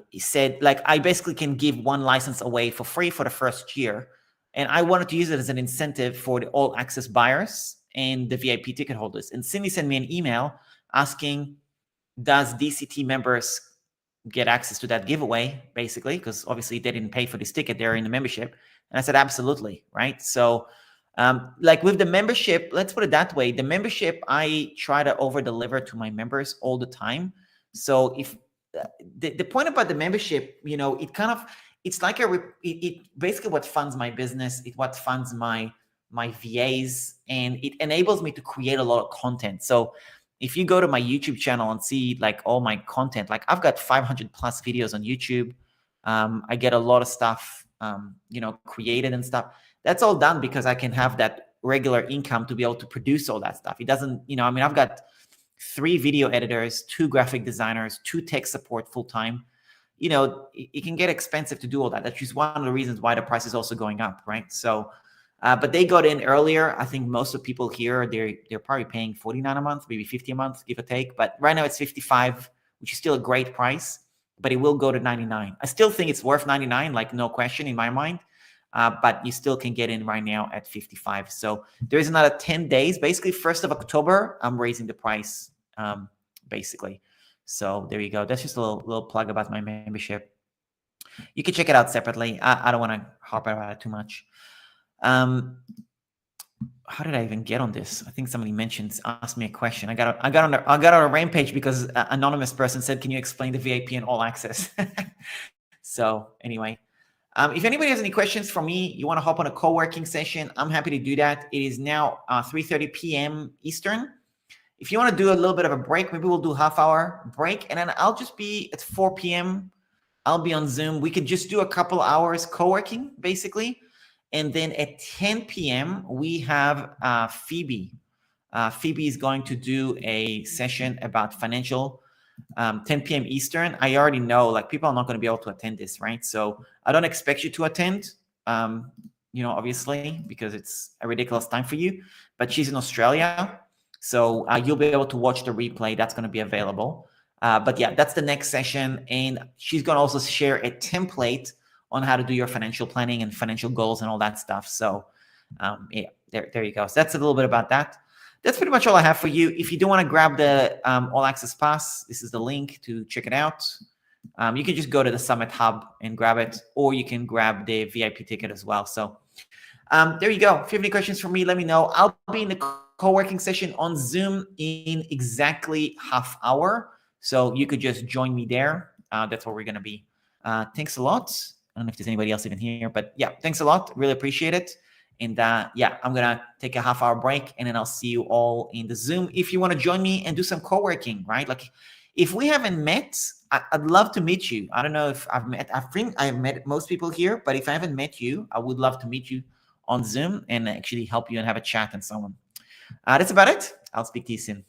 he said, like, I basically can give 1 license away for free for the first year. And I wanted to use it as an incentive for the all access buyers and the VIP ticket holders. And Cindy sent me an email asking, does DCT members get access to that giveaway, basically, because obviously they didn't pay for this ticket, they're in the membership. And I said, absolutely, right? So like with the membership, let's put it that way, the membership, I try to over deliver to my members all the time. So if the point about the membership, you know, it's like it basically what funds my business. It what funds my VAs, and it enables me to create a lot of content. So if you go to my YouTube channel and see like all my content, like I've got 500 plus videos on YouTube. I get a lot of stuff, created and stuff. That's all done because I can have that regular income to be able to produce all that stuff. It doesn't, I've got 3 video editors, 2 graphic designers, 2 tech support full-time. It can get expensive to do all that. That's just one of the reasons why the price is also going up, right? So, but they got in earlier. I think most of people here, they're probably paying $49 a month, maybe $50 a month, give or take. But right now it's $55, which is still a great price, but it will go to $99. I still think it's worth $99, like no question in my mind. But you still can get in right now at $55. So there is another 10 days. Basically, 1st of October, I'm raising the price, basically. So there you go. That's just a little plug about my membership. You can check it out separately. I don't want to harp about it too much. How did I even get on this? I think somebody asked me a question. I got on a rampage because an anonymous person said, "Can you explain the VIP and all access?" So anyway, if anybody has any questions for me, you want to hop on a co-working session, I'm happy to do that. It is now 3:30 p.m. Eastern. If you want to do a little bit of a break, maybe we'll do a half-hour break, and then I'll just be at 4 p.m. I'll be on Zoom. We could just do a couple hours co-working, basically. And then at 10 p.m., we have Phoebe. Phoebe is going to do a session about financial, 10 p.m. Eastern. I already know, like, people are not going to be able to attend this, right? So I don't expect you to attend, obviously, because it's a ridiculous time for you. But she's in Australia, so you'll be able to watch the replay. That's going to be available. But yeah, that's the next session. And she's going to also share a template on how to do your financial planning and financial goals and all that stuff. So yeah, there you go. So that's a little bit about that. That's pretty much all I have for you. If you do want to grab the All Access Pass, this is the link to check it out. You can just go to the Summit Hub and grab it, or you can grab the VIP ticket as well. So there you go. If you have any questions for me, let me know. I'll be in the co-working session on Zoom in exactly half hour. So you could just join me there. That's where we're going to be. Thanks a lot. I don't know if there's anybody else even here, but yeah, thanks a lot. Really appreciate it. And yeah, I'm going to take a half-hour break, and then I'll see you all in the Zoom. If you want to join me and do some co-working, right? Like, if we haven't met, I'd love to meet you. I don't know if I've met, I think I've met most people here, but if I haven't met you, I would love to meet you on Zoom and actually help you and have a chat and so on. That's about it. I'll speak to you soon.